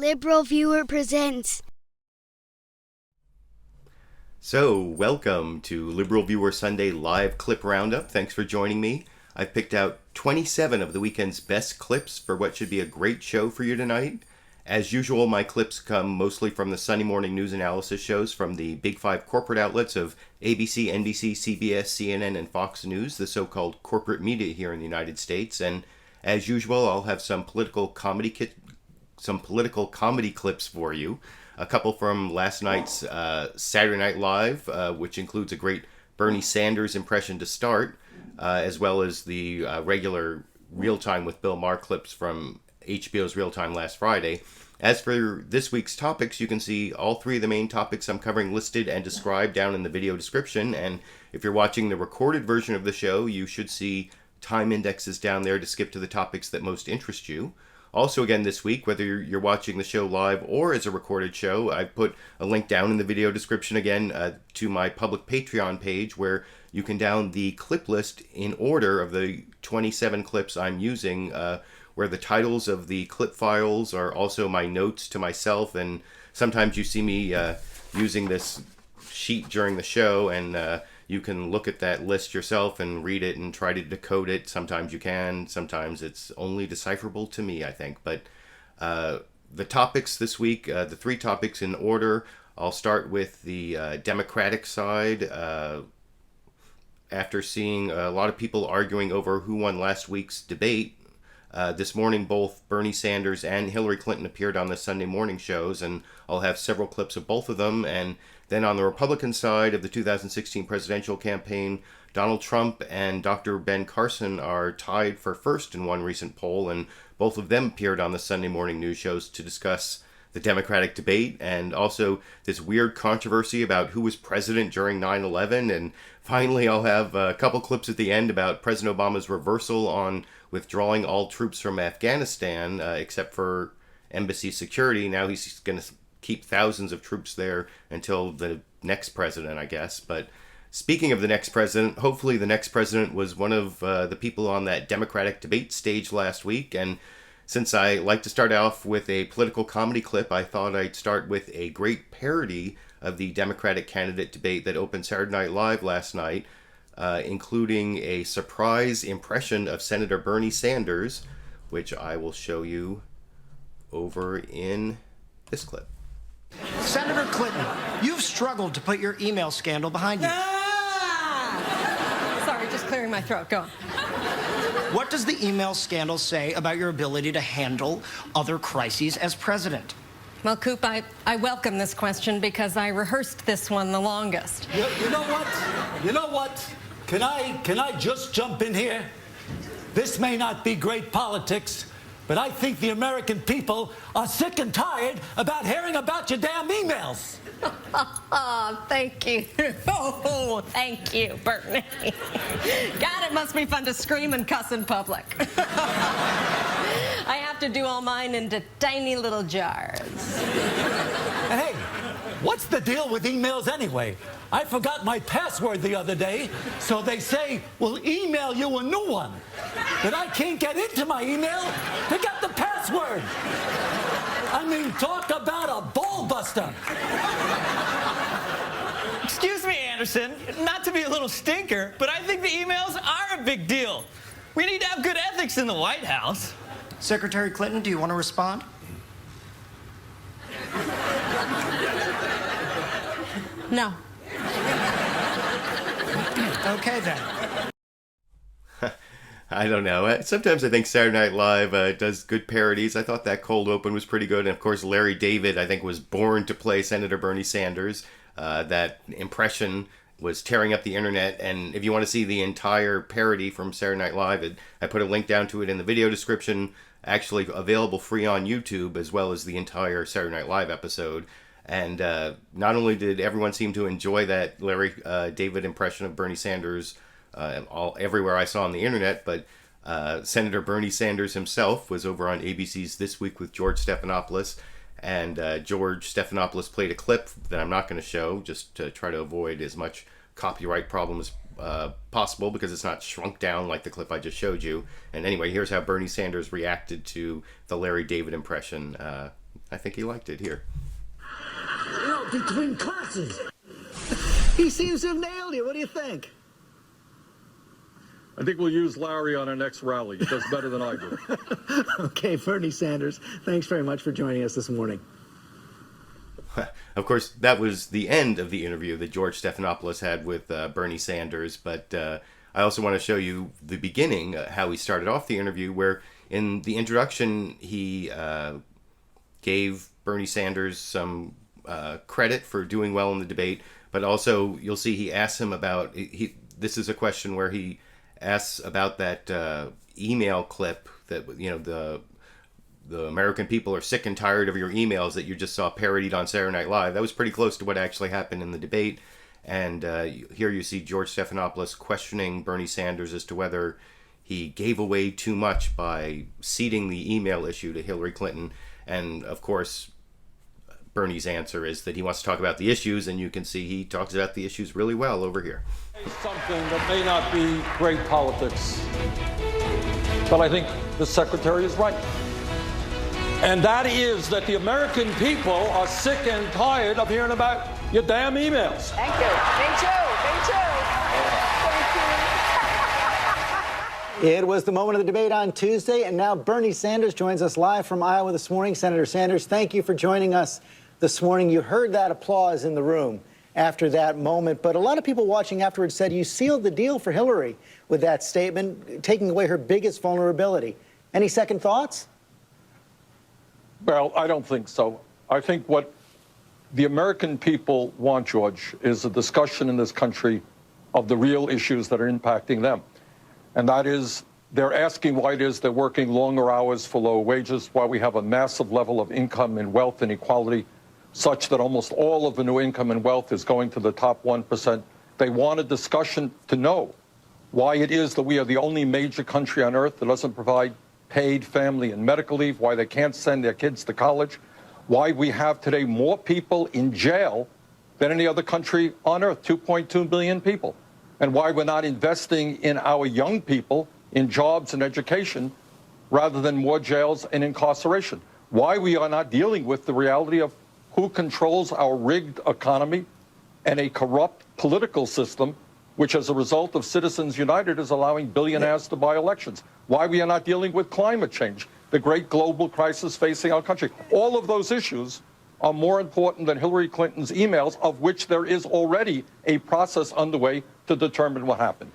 LiberalViewer presents. So, welcome to LiberalViewer Sunday Live Clip Roundup. Thanks for joining me. I've picked out 27 of the weekend's best clips for what should be a great show for you tonight. As usual, my clips come mostly from the Sunday morning news analysis shows from the Big Five corporate outlets of ABC, NBC, CBS, CNN, and Fox News, the so-called corporate media here in the United States. And as usual, I'll have some political comedy clips for you. A couple from last night's Saturday Night Live, which includes a great Bernie Sanders impression to start, as well as the regular Real Time with Bill Maher clips from HBO's Real Time last Friday. As for this week's topics, you can see all three of the main topics I'm covering listed and described down in the video description. And if you're watching the recorded version of the show, you should see time indexes down there to skip to the topics that most interest you. Also, again, this week, whether you're watching the show live or as a recorded show, I've put a link down in the video description again to my public Patreon page where you can download the clip list in order of the 27 clips I'm using, where the titles of the clip files are also my notes to myself, and sometimes you see me using this sheet during the show, and you can look at that list yourself and read it and try to decode it. Sometimes you can, sometimes it's only decipherable to me, I think. But the topics this week, the three topics in order, I'll start with the Democratic side. After seeing a lot of people arguing over who won last week's debate, this morning both Bernie Sanders and Hillary Clinton appeared on the Sunday morning shows, and I'll have several clips of both of them. And then on the Republican side of the 2016 presidential campaign, Donald Trump and Dr. Ben Carson are tied for first in one recent poll, and both of them appeared on the Sunday morning news shows to discuss the Democratic debate and also this weird controversy about who was president during 9/11. And finally, I'll have a couple clips at the end about President Obama's reversal on withdrawing all troops from Afghanistan, except for embassy security. Now he's going to keep thousands of troops there until the next president, I guess. But speaking of the next president, hopefully the next president was one of the people on that Democratic debate stage last week. And since I like to start off with a political comedy clip, I thought I'd start with a great parody of the Democratic candidate debate that opened Saturday Night Live last night, including a surprise impression of Senator Bernie Sanders, which I will show you over in this clip. Senator Clinton, you've struggled to put your email scandal behind you. Sorry, just clearing my throat. Go on. What does the email scandal say about your ability to handle other crises as president? Well, Coop, I welcome this question because I rehearsed this one the longest. You know what? You know what? Can I just jump in here? This may not be great politics, but I think the American people are sick and tired about hearing about your damn emails. Oh, thank you. Oh, thank you, Bernie. God, it must be fun to scream and cuss in public. I have to do all mine into tiny little jars. And hey, what's the deal with emails anyway? I forgot my password the other day, so they say we'll email you a new one. But I can't get into my email to get the password. I mean, talk about a ball buster. Excuse me, Anderson, not to be a little stinker, but I think the emails are a big deal. We need to have good ethics in the White House. Secretary Clinton, do you want to respond? No. Okay, then. I don't know. Sometimes I think Saturday Night Live does good parodies. I thought that cold open was pretty good. And of course, Larry David, I think, was born to play Senator Bernie Sanders. That impression was tearing up the internet. And if you want to see the entire parody from Saturday Night Live, I put a link down to it in the video description, actually available free on YouTube, as well as the entire Saturday Night Live episode. And not only did everyone seem to enjoy that Larry David impression of Bernie Sanders everywhere I saw on the internet, but Senator Bernie Sanders himself was over on ABC's This Week with George Stephanopoulos, and George Stephanopoulos played a clip that I'm not going to show, just to try to avoid as much copyright problems possible, because it's not shrunk down like the clip I just showed you. And anyway, here's how Bernie Sanders reacted to the Larry David impression I think he liked it here. You know, between classes. He seems to have nailed you. What do you think? I think we'll use Larry on our next rally. He does better than I do. Okay, Bernie Sanders, thanks very much for joining us this morning. Of course, that was the end of the interview that George Stephanopoulos had with Bernie Sanders, but I also want to show you the beginning, how he started off the interview, where in the introduction he gave Bernie Sanders some credit for doing well in the debate, but also you'll see he asks him about, this is a question where he asks about that email clip that, you know, the American people are sick and tired of your emails that you just saw parodied on Saturday Night Live. That was pretty close to what actually happened in the debate. And here you see George Stephanopoulos questioning Bernie Sanders as to whether he gave away too much by ceding the email issue to Hillary Clinton. And of course, Bernie's answer is that he wants to talk about the issues, and you can see he talks about the issues really well over here. Something that may not be great politics, but I think the secretary is right. And that is that the American people are sick and tired of hearing about your damn emails. Thank you. Me too. Me too. Thank you. It was the moment of the debate on Tuesday, and now Bernie Sanders joins us live from Iowa this morning. Senator Sanders, thank you for joining us this morning. You heard that applause in the room after that moment, but a lot of people watching afterwards said you sealed the deal for Hillary with that statement, taking away her biggest vulnerability. Any second thoughts? Well, I don't think so. I think what the American people want, George, is a discussion in this country of the real issues that are impacting them. And that is, they're asking why it is they're working longer hours for low wages, why we have a massive level of income and wealth inequality, such that almost all of the new income and wealth is going to the top 1%. They want a discussion to know why it is that we are the only major country on earth that doesn't provide paid family and medical leave, why they can't send their kids to college, why we have today more people in jail than any other country on earth, 2.2 billion people, and why we're not investing in our young people in jobs and education rather than more jails and incarceration, why we are not dealing with the reality of who controls our rigged economy and a corrupt political system, which as a result of Citizens United is allowing billionaires to buy elections. Why we are not dealing with climate change, the great global crisis facing our country. All of those issues are more important than Hillary Clinton's emails, of which there is already a process underway to determine what happened.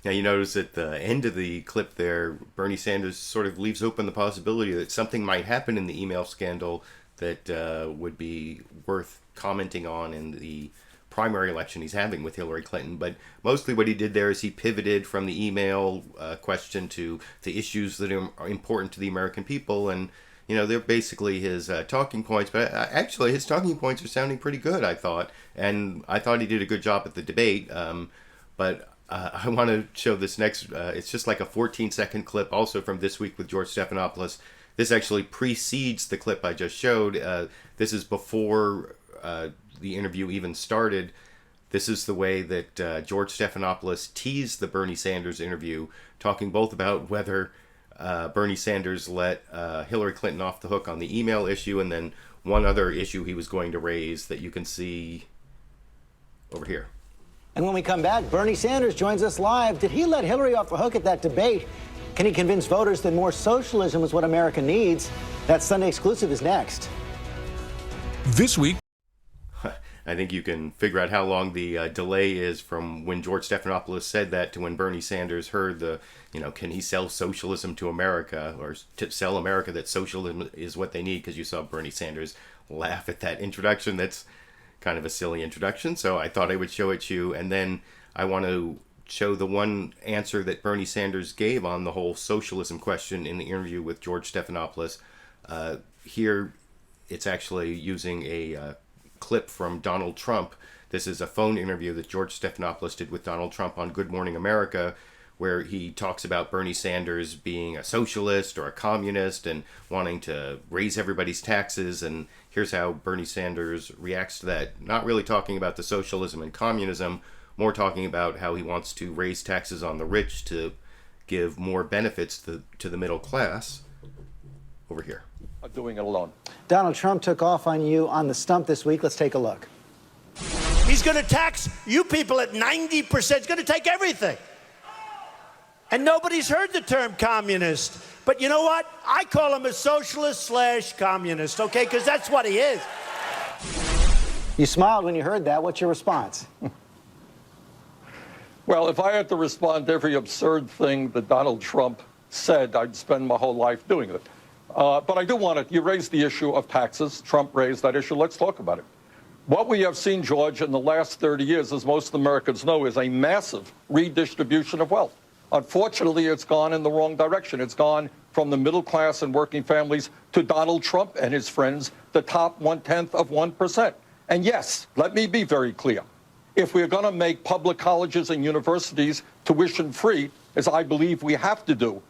Now you notice at the end of the clip there, Bernie Sanders sort of leaves open the possibility that something might happen in the email scandal that would be worth commenting on in the primary election he's having with Hillary Clinton. But mostly what he did there is he pivoted from the email question to the issues that are important to the American people. And, you know, they're basically his talking points. But actually, his talking points are sounding pretty good, I thought. And I thought he did a good job at the debate. But I want to show this next. It's just like a 14-second clip also from This Week with George Stephanopoulos. This actually precedes the clip I just showed. This is before the interview even started. This is the way that George Stephanopoulos teased the Bernie Sanders interview, talking both about whether Bernie Sanders let Hillary Clinton off the hook on the email issue, and then one other issue he was going to raise that you can see over here. And when we come back, Bernie Sanders joins us live. Did he let Hillary off the hook at that debate? Can he convince voters that more socialism is what America needs? That Sunday exclusive is next. This week. I think you can figure out how long the delay is from when George Stephanopoulos said that to when Bernie Sanders heard the, you know, can he sell socialism to America, or to sell America that socialism is what they need, because you saw Bernie Sanders laugh at that introduction. That's kind of a silly introduction, so I thought I would show it to you. And then I want to show the one answer that Bernie Sanders gave on the whole socialism question in the interview with George Stephanopoulos. Here, it's actually using a clip from Donald Trump. This is a phone interview that George Stephanopoulos did with Donald Trump on Good Morning America, where he talks about Bernie Sanders being a socialist or a communist and wanting to raise everybody's taxes. And here's how Bernie Sanders reacts to that. Not really talking about the socialism and communism, more talking about how he wants to raise taxes on the rich to give more benefits to the middle class. Over here. of doing it alone. Donald Trump took off on you on the stump this week. Let's take a look. He's going to tax you people at 90%. He's going to take everything. And nobody's heard the term communist. But you know what? I call him a socialist/communist, okay? Because that's what he is. You smiled when you heard that. What's your response? Well, if I had to respond to every absurd thing that Donald Trump said, I'd spend my whole life doing it. But I do want to, you raised the issue of taxes. Trump raised that issue. Let's talk about it. What we have seen, George, in the last 30 years, as most Americans know, is a massive redistribution of wealth. Unfortunately, it's gone in the wrong direction. It's gone from the middle class and working families to Donald Trump and his friends, the top 1/10 of 1%. And yes, let me be very clear. If we're going to make public colleges and universities tuition-free, as I believe we have to do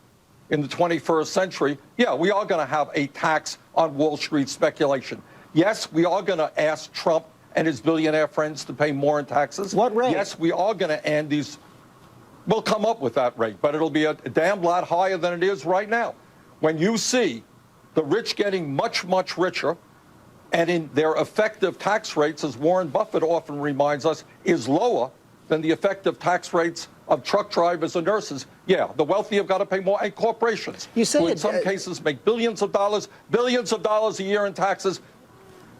in the 21st century, yeah, we are going to have a tax on Wall Street speculation. Yes, we are going to ask Trump and his billionaire friends to pay more in taxes. What rate? Yes, we are going to end these. We'll come up with that rate, but it'll be a damn lot higher than it is right now. When you see the rich getting much, much richer, and in their effective tax rates, as Warren Buffett often reminds us, is lower than the effective tax rates of truck drivers and nurses, yeah, the wealthy have got to pay more, and corporations, You say who in it, some cases make billions of dollars a year in taxes,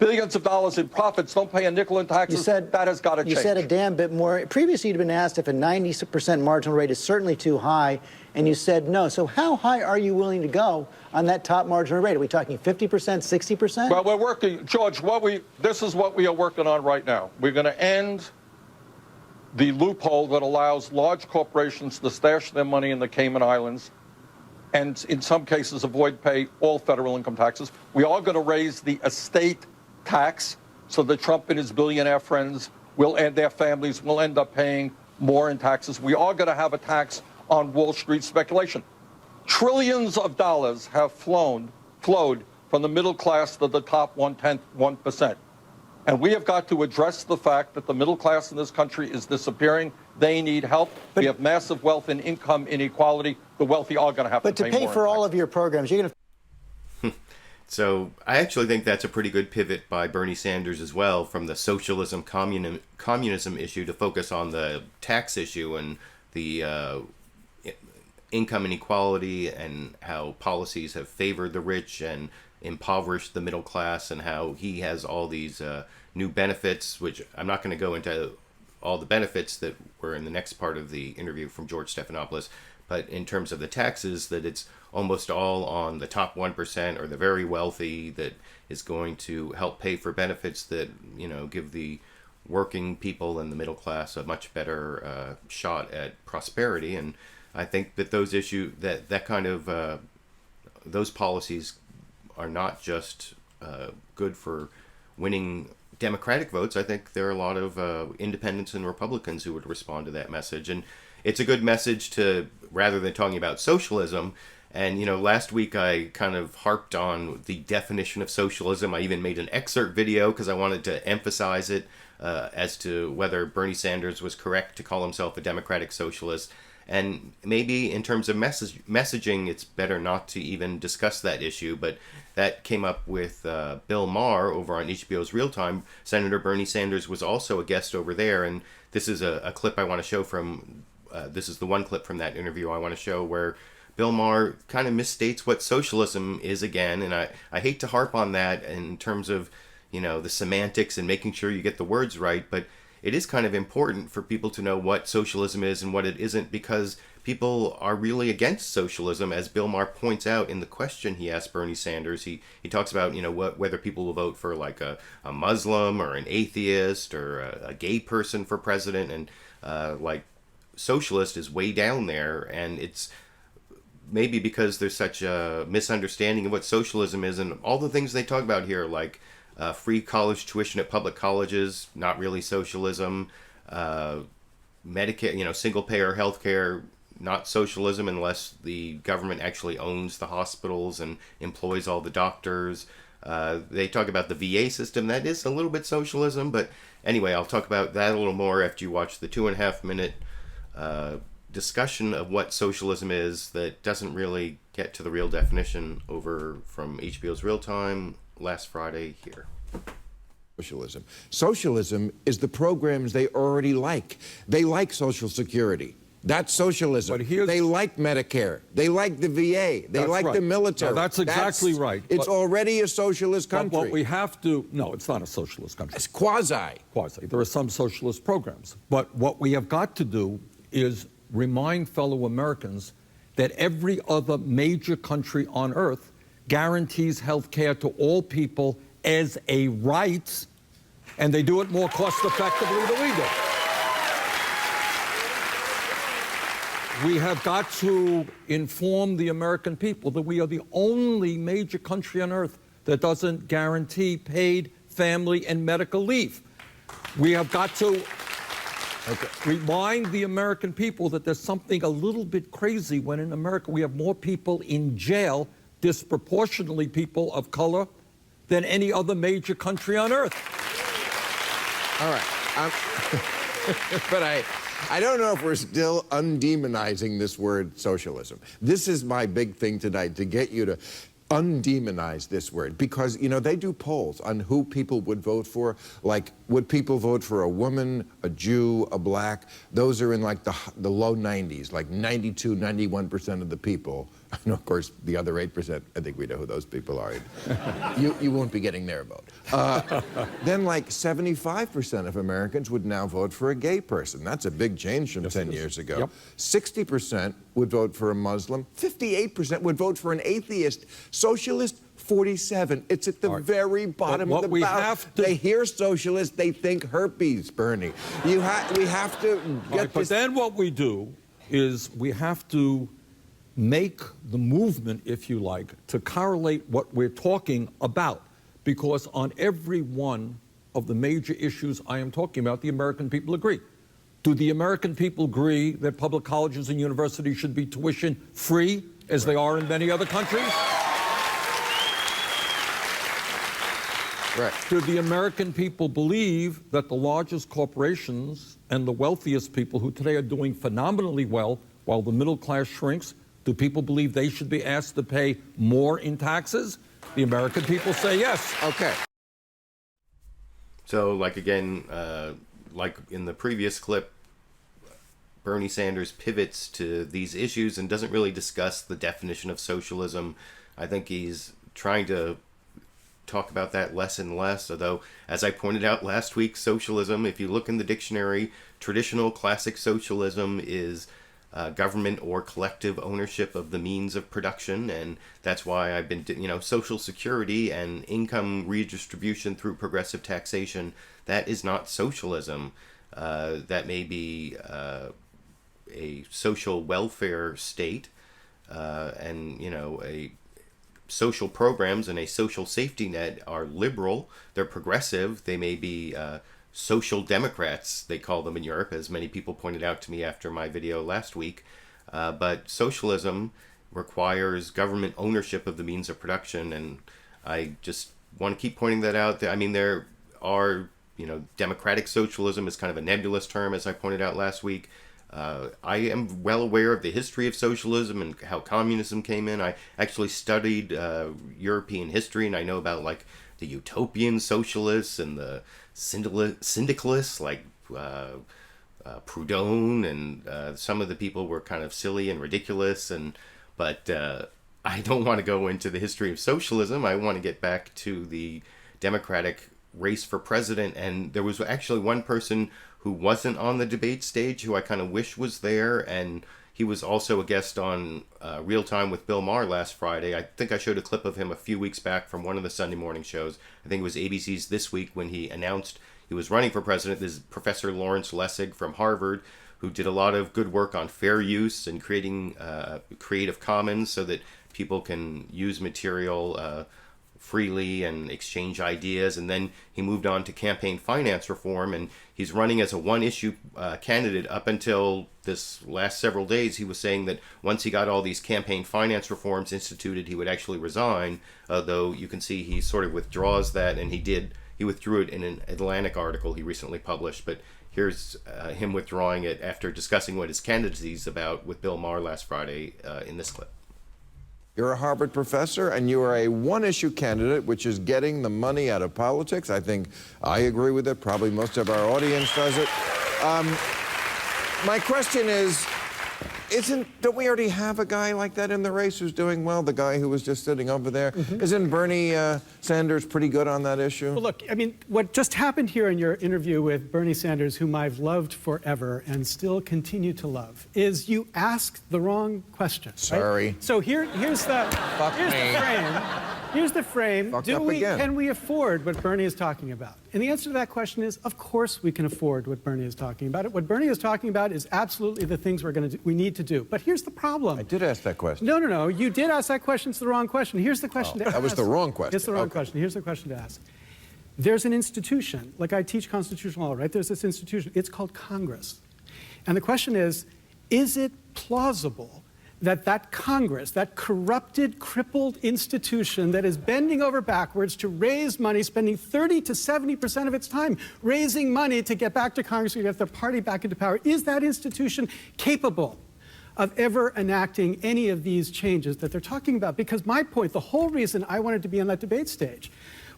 billions of dollars in profits, don't pay a nickel in taxes. That has got to change. You said a damn bit more. Previously, you'd been asked if a 90% marginal rate is certainly too high, and you said no. So how high are you willing to go on that top marginal rate? Are we talking 50%, 60%? Well, we're working, George, this is what we are working on right now. We're going to end the loophole that allows large corporations to stash their money in the Cayman Islands and in some cases avoid pay all federal income taxes. We are going to raise the estate tax so that Trump and his billionaire friends and their families will end up paying more in taxes. We are going to have a tax on Wall Street speculation. Trillions of dollars have flowed from the middle class to the top 1%. And we have got to address the fact that the middle class in this country is disappearing. They need help. We have massive wealth and income inequality. The wealthy are going to have to pay more. But to pay for all of your programs, you're going to... So I actually think that's a pretty good pivot by Bernie Sanders as well, from the socialism, communism issue to focus on the tax issue and the income inequality and how policies have favored the rich and impoverished the middle class, and how he has all these new benefits, which I'm not going to go into all the benefits that were in the next part of the interview from George Stephanopoulos, but in terms of the taxes, that it's almost all on the top 1% or the very wealthy that is going to help pay for benefits that, you know, give the working people and the middle class a much better shot at prosperity. And I think that those issues, that kind of those policies are not just good for winning Democratic votes. I think there are a lot of independents and Republicans who would respond to that message. And it's a good message to, rather than talking about socialism. And, you know, last week I kind of harped on the definition of socialism. I even made an excerpt video because I wanted to emphasize it as to whether Bernie Sanders was correct to call himself a democratic socialist. And maybe in terms of messaging, it's better not to even discuss that issue. But that came up with Bill Maher over on HBO's Real Time. Senator Bernie Sanders was also a guest over there. And this is a clip I want to show from, this is the one clip from that interview I want to show where Bill Maher kind of misstates what socialism is again. And I hate to harp on that in terms of, you know, the semantics and making sure you get the words right. But it is kind of important for people to know what socialism is and what it isn't, because people are really against socialism, as Bill Maher points out in the question he asked Bernie Sanders. He talks about, you know, whether people will vote for like a Muslim or an atheist or a gay person for president, and like socialist is way down there. And it's maybe because there's such a misunderstanding of what socialism is, and all the things they talk about here, like free college tuition at public colleges, not really socialism. Medicare, you know, single payer healthcare, not socialism unless the government actually owns the hospitals and employs all the doctors. They talk about the VA system. That is a little bit socialism, but anyway, I'll talk about that a little more after you watch the 2.5 minute discussion of what socialism is that doesn't really get to the real definition over from HBO's Real Time last Friday here. Socialism. Socialism is the programs they already like. They like Social Security. That's socialism. They like Medicare. They like the VA. They like the military. No, that's exactly right. It's already a socialist country. But what we have to... No, it's not a socialist country. It's quasi. Quasi. There are some socialist programs. But what we have got to do is remind fellow Americans that every other major country on earth guarantees health care to all people as a right, and they do it more cost-effectively than we do. We have got to inform the American people that we are the only major country on earth that doesn't guarantee paid family and medical leave. We have got to remind the American people that there's something a little bit crazy when in America we have more people in jail, disproportionately people of color, than any other major country on earth. All right. But I don't know if we're still undemonizing this word socialism. This is my big thing tonight, to get you to undemonize this word, because, you know, they do polls on who people would vote for. Like, would people vote for a woman, a Jew, a black? Those are in like the low 90s, like 92, 91% of the people. And of course, the other 8%, I think we know who those people are. You won't be getting their vote. Then like 75% of Americans would now vote for a gay person. That's a big change from 10 years ago. Yep. 60% would vote for a Muslim. 58% would vote for an atheist. Socialist, 47. It's at the very bottom of the barrel. They hear socialist, they think herpes, Bernie. We have to get this. But then what we do is we have to make the movement, if you like, to correlate what we're talking about. Because on every one of the major issues I am talking about, the American people agree. Do the American people agree that public colleges and universities should be tuition free, as they are in many other countries? Right. Do the American people believe that the largest corporations and the wealthiest people, who today are doing phenomenally well while the middle class shrinks, do people believe they should be asked to pay more in taxes? The American people say yes. Okay. So, like, again, like in the previous clip, Bernie Sanders pivots to these issues and doesn't really discuss the definition of socialism. I think he's trying to talk about that less and less, although, as I pointed out last week, socialism, if you look in the dictionary, traditional classic socialism is government or collective ownership of the means of production, and that's why I've been, Social Security and income redistribution through progressive taxation, that is not socialism. That may be a social welfare state, and, a social programs and a social safety net are liberal, they're progressive, they may be social democrats, they call them in Europe, as many people pointed out to me after my video last week. But socialism requires government ownership of the means of production, and I just want to keep pointing that out. I mean, there are, democratic socialism is kind of a nebulous term, as I pointed out last week. I am well aware of the history of socialism and how communism came in. I actually studied European history, and I know about, like, the utopian socialists and the syndicalists, like Proudhon, and some of the people were kind of silly and ridiculous. But I don't want to go into the history of socialism. I want to get back to the democratic race for president. And there was actually one person who wasn't on the debate stage who I kind of wish was there, and he was also a guest on Real Time with Bill Maher last Friday. I think I showed a clip of him a few weeks back from one of the Sunday morning shows. I think it was ABC's This Week, when he announced he was running for president. This is Professor Lawrence Lessig from Harvard, who did a lot of good work on fair use and creating Creative Commons so that people can use material freely and exchange ideas. And then he moved on to campaign finance reform, and he's running as a one-issue candidate up until this last several days. He was saying that once he got all these campaign finance reforms instituted, he would actually resign, though you can see he sort of withdraws that, and he he withdrew it in an Atlantic article he recently published. But here's him withdrawing it after discussing what his candidacy is about with Bill Maher last Friday in this clip. You're a Harvard professor, and you are a one-issue candidate, which is getting the money out of politics. I think I agree with it. Probably most of our audience does it. My question is, don't we already have a guy like that in the race who's doing well? The guy who was just sitting over there? Mm-hmm. Isn't Bernie Sanders pretty good on that issue? Well, look, I mean, what just happened here in your interview with Bernie Sanders, whom I've loved forever and still continue to love, is you asked the wrong question. Sorry. Right? So here's the frame. Here's the frame. Can we afford what Bernie is talking about? And the answer to that question is, of course we can afford what Bernie is talking about. What Bernie is talking about is absolutely the things we need to do. But here's the problem. I did ask that question. No. You did ask that question. It's the wrong question. Here's the question to ask. That was the wrong question. It's the wrong question. Here's the question to ask. There's an institution, like I teach constitutional law, right? There's this institution. It's called Congress. And the question is it plausible that Congress, that corrupted, crippled institution that is bending over backwards to raise money, spending 30 to 70% of its time raising money to get back to Congress, to get the party back into power, is that institution capable of ever enacting any of these changes that they're talking about? Because my point, the whole reason I wanted to be on that debate stage,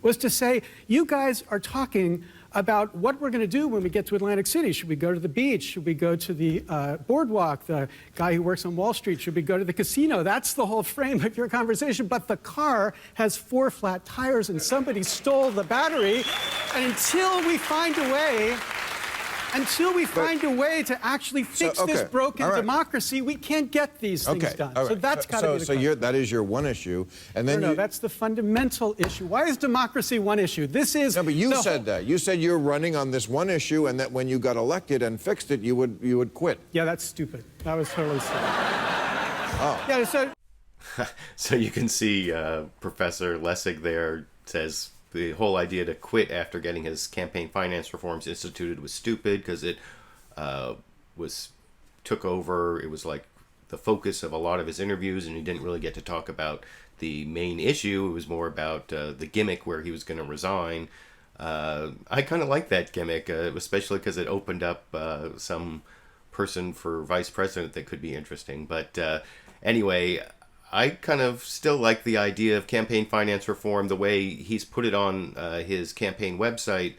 was to say, you guys are talking about what we're going to do when we get to Atlantic City. Should we go to the beach? Should we go to the boardwalk? The guy who works on Wall Street? Should we go to the casino? That's the whole frame of your conversation. But the car has 4 flat tires and somebody stole the battery. And until we find a way to actually fix this broken democracy, we can't get these things done. So that's got to be the question. That is your one issue, and then no, that's the fundamental issue. Why is democracy one issue? This is no, but you said that. You said you're running on this one issue, and that when you got elected and fixed it, you would quit. Yeah, that's stupid. That was totally stupid. Oh. Yeah. So. So you can see Professor Lessig there says the whole idea to quit after getting his campaign finance reforms instituted was stupid because it took over. It was like the focus of a lot of his interviews, and he didn't really get to talk about the main issue. It was more about the gimmick where he was going to resign. I kind of like that gimmick, especially because it opened up some person for vice president that could be interesting. But anyway, I kind of still like the idea of campaign finance reform, the way he's put it on his campaign website.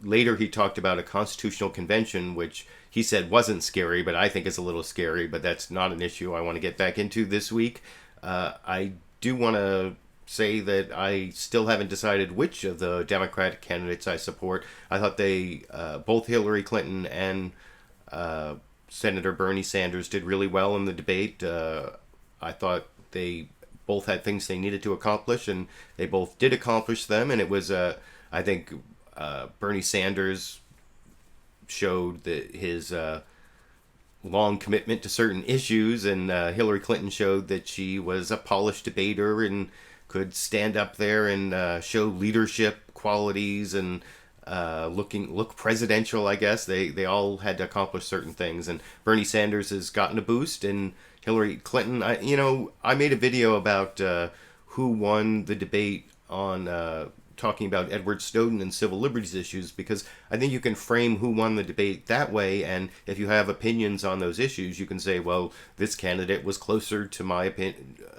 Later, he talked about a constitutional convention, which he said wasn't scary, but I think is a little scary, but that's not an issue I want to get back into this week. I do want to say that I still haven't decided which of the Democratic candidates I support. I thought both Hillary Clinton and Senator Bernie Sanders did really well in the debate. I thought they both had things they needed to accomplish, and they both did accomplish them. And it was, I think, Bernie Sanders showed that his long commitment to certain issues, and Hillary Clinton showed that she was a polished debater and could stand up there and show leadership qualities and look presidential, I guess. They all had to accomplish certain things, and Bernie Sanders has gotten a boost, and Hillary Clinton, I made a video about who won the debate on talking about Edward Snowden and civil liberties issues, because I think you can frame who won the debate that way, and if you have opinions on those issues, you can say, well, this candidate was closer to my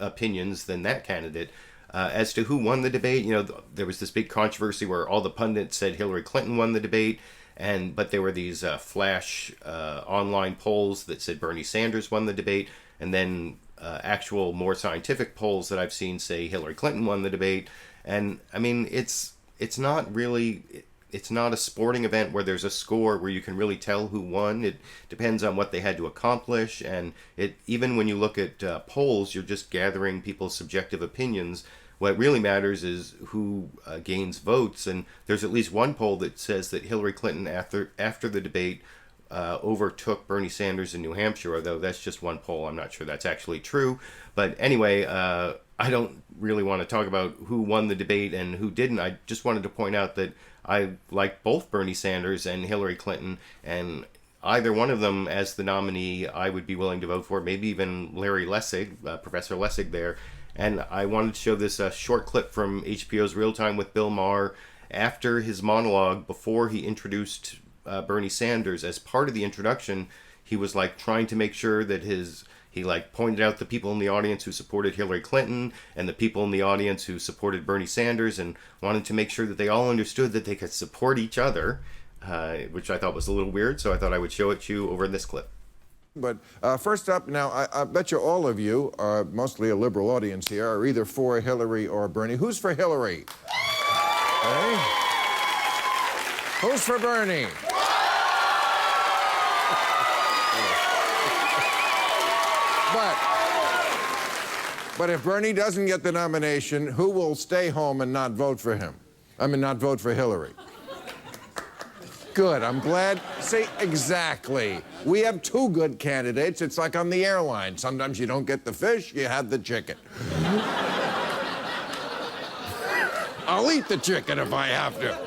opinions than that candidate. As to who won the debate, there was this big controversy where all the pundits said Hillary Clinton won the debate, but there were these flash online polls that said Bernie Sanders won the debate, and then actual more scientific polls that I've seen say Hillary Clinton won the debate. And I mean, it's not a sporting event where there's a score where you can really tell who won. It depends on what they had to accomplish, and even when you look at polls, you're just gathering people's subjective opinions. What really matters is who gains votes, and there's at least one poll that says that Hillary Clinton, after the debate, overtook Bernie Sanders in New Hampshire, although that's just one poll. I'm not sure that's actually true. But anyway, I don't really want to talk about who won the debate and who didn't. I just wanted to point out that I like both Bernie Sanders and Hillary Clinton, and either one of them as the nominee I would be willing to vote for, maybe even Larry Lessig, Professor Lessig there. And I wanted to show this short clip from HBO's Real Time with Bill Maher after his monologue, before he introduced Bernie Sanders, as part of the introduction, he was like trying to make sure that he like pointed out the people in the audience who supported Hillary Clinton and the people in the audience who supported Bernie Sanders, and wanted to make sure that they all understood that they could support each other, which I thought was a little weird, so I thought I would show it to you over in this clip. But first up, now, I bet you all of you, mostly a liberal audience here, are either for Hillary or Bernie. Who's for Hillary? Okay. Who's for Bernie? But if Bernie doesn't get the nomination, who will stay home and not vote for him? I mean, not vote for Hillary. Good, I'm glad. See, exactly. We have two good candidates. It's like on the airline. Sometimes you don't get the fish, you have the chicken. I'll eat the chicken if I have to.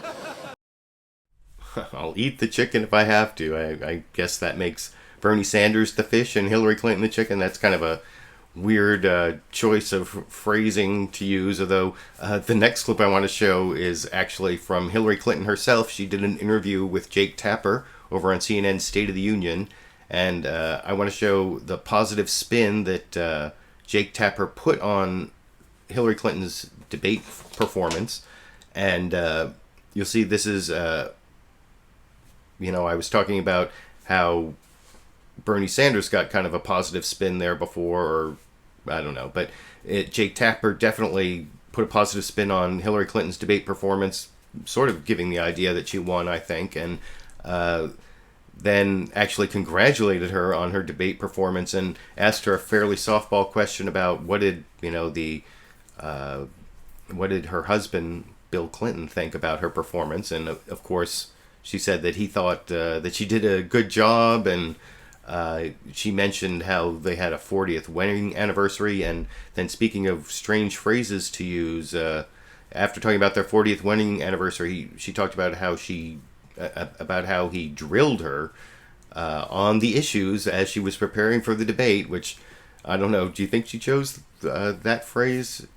I'll eat the chicken if I have to. I guess that makes Bernie Sanders the fish and Hillary Clinton the chicken. That's kind of a weird choice of phrasing to use, although the next clip I want to show is actually from Hillary Clinton herself. She did an interview with Jake Tapper over on CNN's State of the Union, and I want to show the positive spin that Jake Tapper put on Hillary Clinton's debate performance. And you'll see this is, I was talking about how Bernie Sanders got kind of a positive spin there before, or I don't know, but Jake Tapper definitely put a positive spin on Hillary Clinton's debate performance, sort of giving the idea that she won, I think, and then actually congratulated her on her debate performance and asked her a fairly softball question about what did her husband Bill Clinton think about her performance, and of course she said that he thought that she did a good job, and she mentioned how they had a 40th wedding anniversary, and then speaking of strange phrases to use, after talking about their 40th wedding anniversary, she talked about how he drilled her on the issues as she was preparing for the debate, which, I don't know, do you think she chose that phrase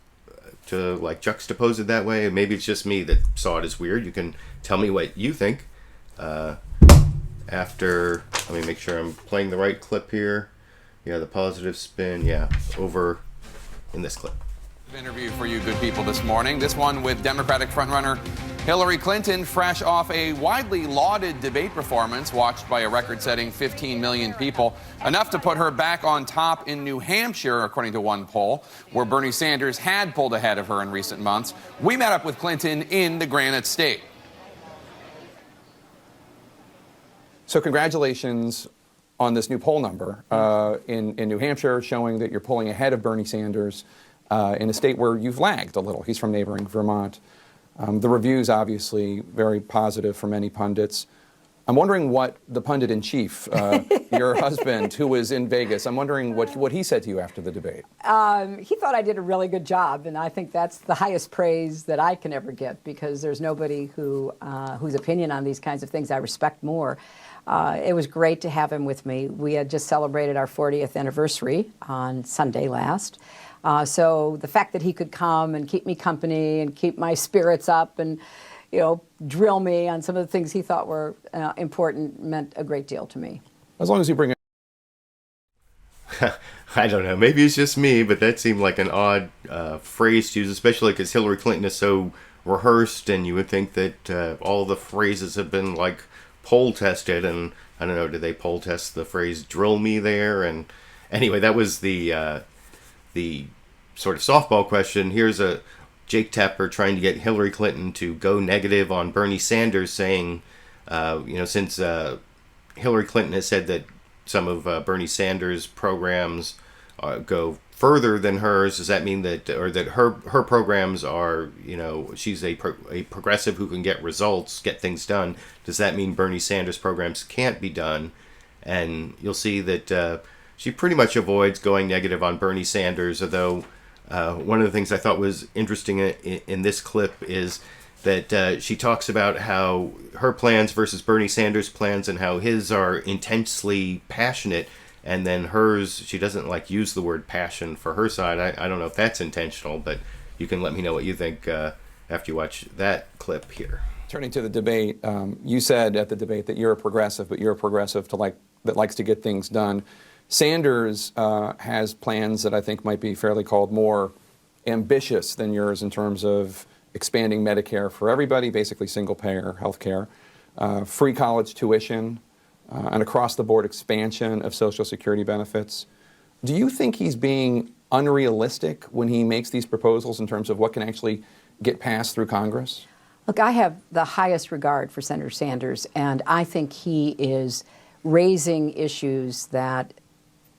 to like juxtapose it that way? Maybe it's just me that saw it as weird. You can tell me what you think. After, let me make sure I'm playing the right clip here. Yeah, the positive spin, over in this clip. Interview for you good people this morning. This one with Democratic frontrunner Hillary Clinton, fresh off a widely lauded debate performance watched by a record-setting 15 million people, enough to put her back on top in New Hampshire, according to one poll, where Bernie Sanders had pulled ahead of her in recent months. We met up with Clinton in the Granite State. So congratulations on this new poll number in New Hampshire, showing that you're pulling ahead of Bernie Sanders in a state where you've lagged a little. He's from neighboring Vermont. The reviews, obviously, very positive for many pundits. I'm wondering what the pundit-in-chief, your husband, who was in Vegas, I'm wondering what he said to you after the debate. He thought I did a really good job, and I think that's the highest praise that I can ever get, because there's nobody whose opinion on these kinds of things I respect more. It was great to have him with me. We had just celebrated our 40th anniversary on Sunday last. So the fact that he could come and keep me company and keep my spirits up and, drill me on some of the things he thought were important meant a great deal to me. As long as you bring it. I don't know. Maybe it's just me, but that seemed like an odd phrase to use, especially because Hillary Clinton is so rehearsed, and you would think that all the phrases have been like poll tested, and I don't know, did they poll test the phrase "drill me" there? And anyway, that was the sort of softball question. Here's a Jake Tapper trying to get Hillary Clinton to go negative on Bernie Sanders, saying, since Hillary Clinton has said that some of Bernie Sanders' programs go further than hers, does that mean that, or that her programs are, she's a progressive who can get results, get things done? Does that mean Bernie Sanders' programs can't be done? And you'll see that she pretty much avoids going negative on Bernie Sanders, although one of the things I thought was interesting in this clip is that she talks about how her plans versus Bernie Sanders' plans and how his are intensely passionate, and then hers, she doesn't use the word passion for her side. I don't know if that's intentional, but you can let me know what you think after you watch that clip here. Turning to the debate, you said at the debate that you're a progressive, but you're a progressive that likes to get things done. Sanders has plans that I think might be fairly called more ambitious than yours in terms of expanding Medicare for everybody, basically single-payer health care, free college tuition, an across-the-board expansion of Social Security benefits. Do you think he's being unrealistic when he makes these proposals in terms of what can actually get passed through Congress? Look, I have the highest regard for Senator Sanders, and I think he is raising issues that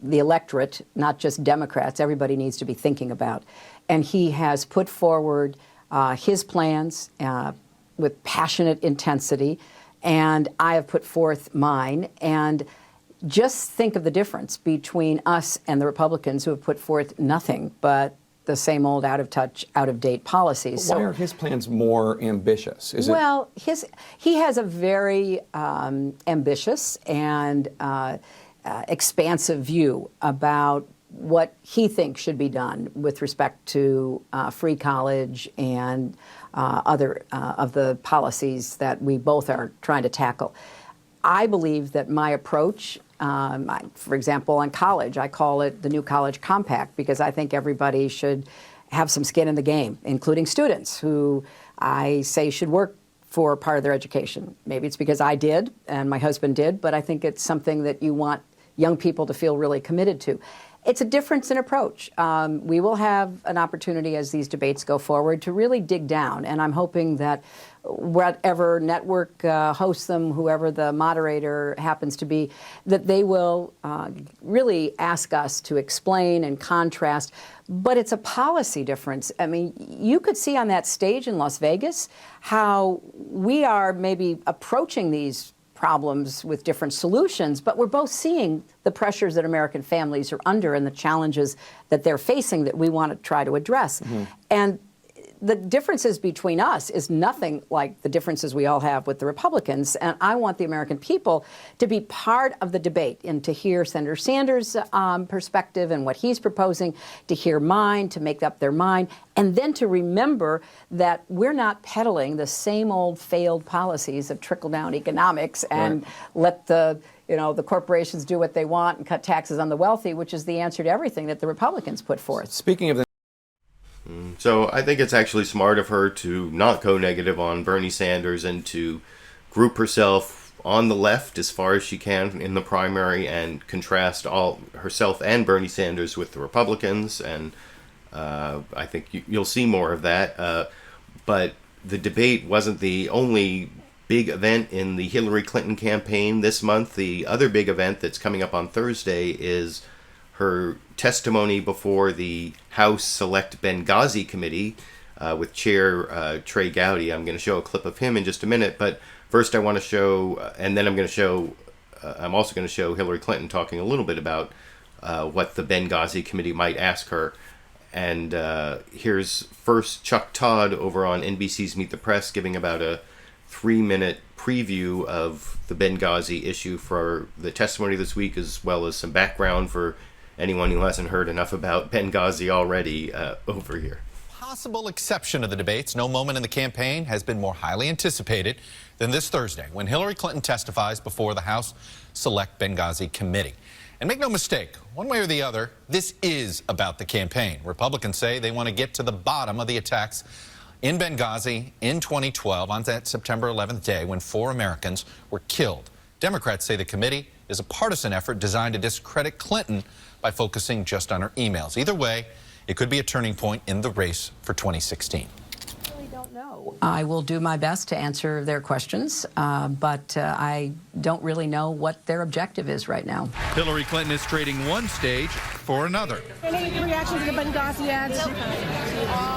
the electorate, not just Democrats, everybody needs to be thinking about. And he has put forward his plans with passionate intensity, and I have put forth mine. And just think of the difference between us and the Republicans, who have put forth nothing but the same old out-of-touch, out-of-date policies. Why are his plans more ambitious? Well, he has a very ambitious and expansive view about what he thinks should be done with respect to free college and other of the policies that we both are trying to tackle. I believe that my approach, for example, on college, I call it the New College Compact, because I think everybody should have some skin in the game, including students who I say should work for part of their education. Maybe it's because I did and my husband did, but I think it's something that you want young people to feel really committed to. It's a difference in approach. We will have an opportunity as these debates go forward to really dig down, and I'm hoping that whatever network hosts them, whoever the moderator happens to be, that they will really ask us to explain and contrast. But it's a policy difference. I mean, you could see on that stage in Las Vegas how we are maybe approaching these problems with different solutions, but we're both seeing the pressures that American families are under and the challenges that they're facing that we want to try to address. Mm-hmm. And the differences between us is nothing like the differences we all have with the Republicans. And I want the American people to be part of the debate and to hear Senator Sanders' perspective and what he's proposing, to hear mine, to make up their mind, and then to remember that we're not peddling the same old failed policies of trickle-down economics and let the corporations do what they want and cut taxes on the wealthy, which is the answer to everything that the Republicans put forth. Speaking of the So I think it's actually smart of her to not go negative on Bernie Sanders and to group herself on the left as far as she can in the primary and contrast all herself and Bernie Sanders with the Republicans. And I think you'll see more of that. But the debate wasn't the only big event in the Hillary Clinton campaign this month. The other big event that's coming up on Thursday is her testimony before the House Select Benghazi Committee with Chair Trey Gowdy. I'm going to show a clip of him in just a minute, but first I want to show, and then I'm also going to show Hillary Clinton talking a little bit about what the Benghazi Committee might ask her. And here's first Chuck Todd over on NBC's Meet the Press giving about a 3-minute preview of the Benghazi issue for the testimony this week, as well as some background for anyone who hasn't heard enough about Benghazi already over here. Possible exception to the debates, no moment in the campaign has been more highly anticipated than this Thursday when Hillary Clinton testifies before the House Select Benghazi Committee. And make no mistake, one way or the other, this is about the campaign. Republicans say they want to get to the bottom of the attacks in Benghazi in 2012 on that September 11th day when 4 Americans were killed. Democrats say the committee is a partisan effort designed to discredit Clinton by focusing just on her emails. Either way, it could be a turning point in the race for 2016. I really don't know. I will do my best to answer their questions, but I don't really know what their objective is right now. Hillary Clinton is trading one stage for another. Any reaction to the Benghazi ads?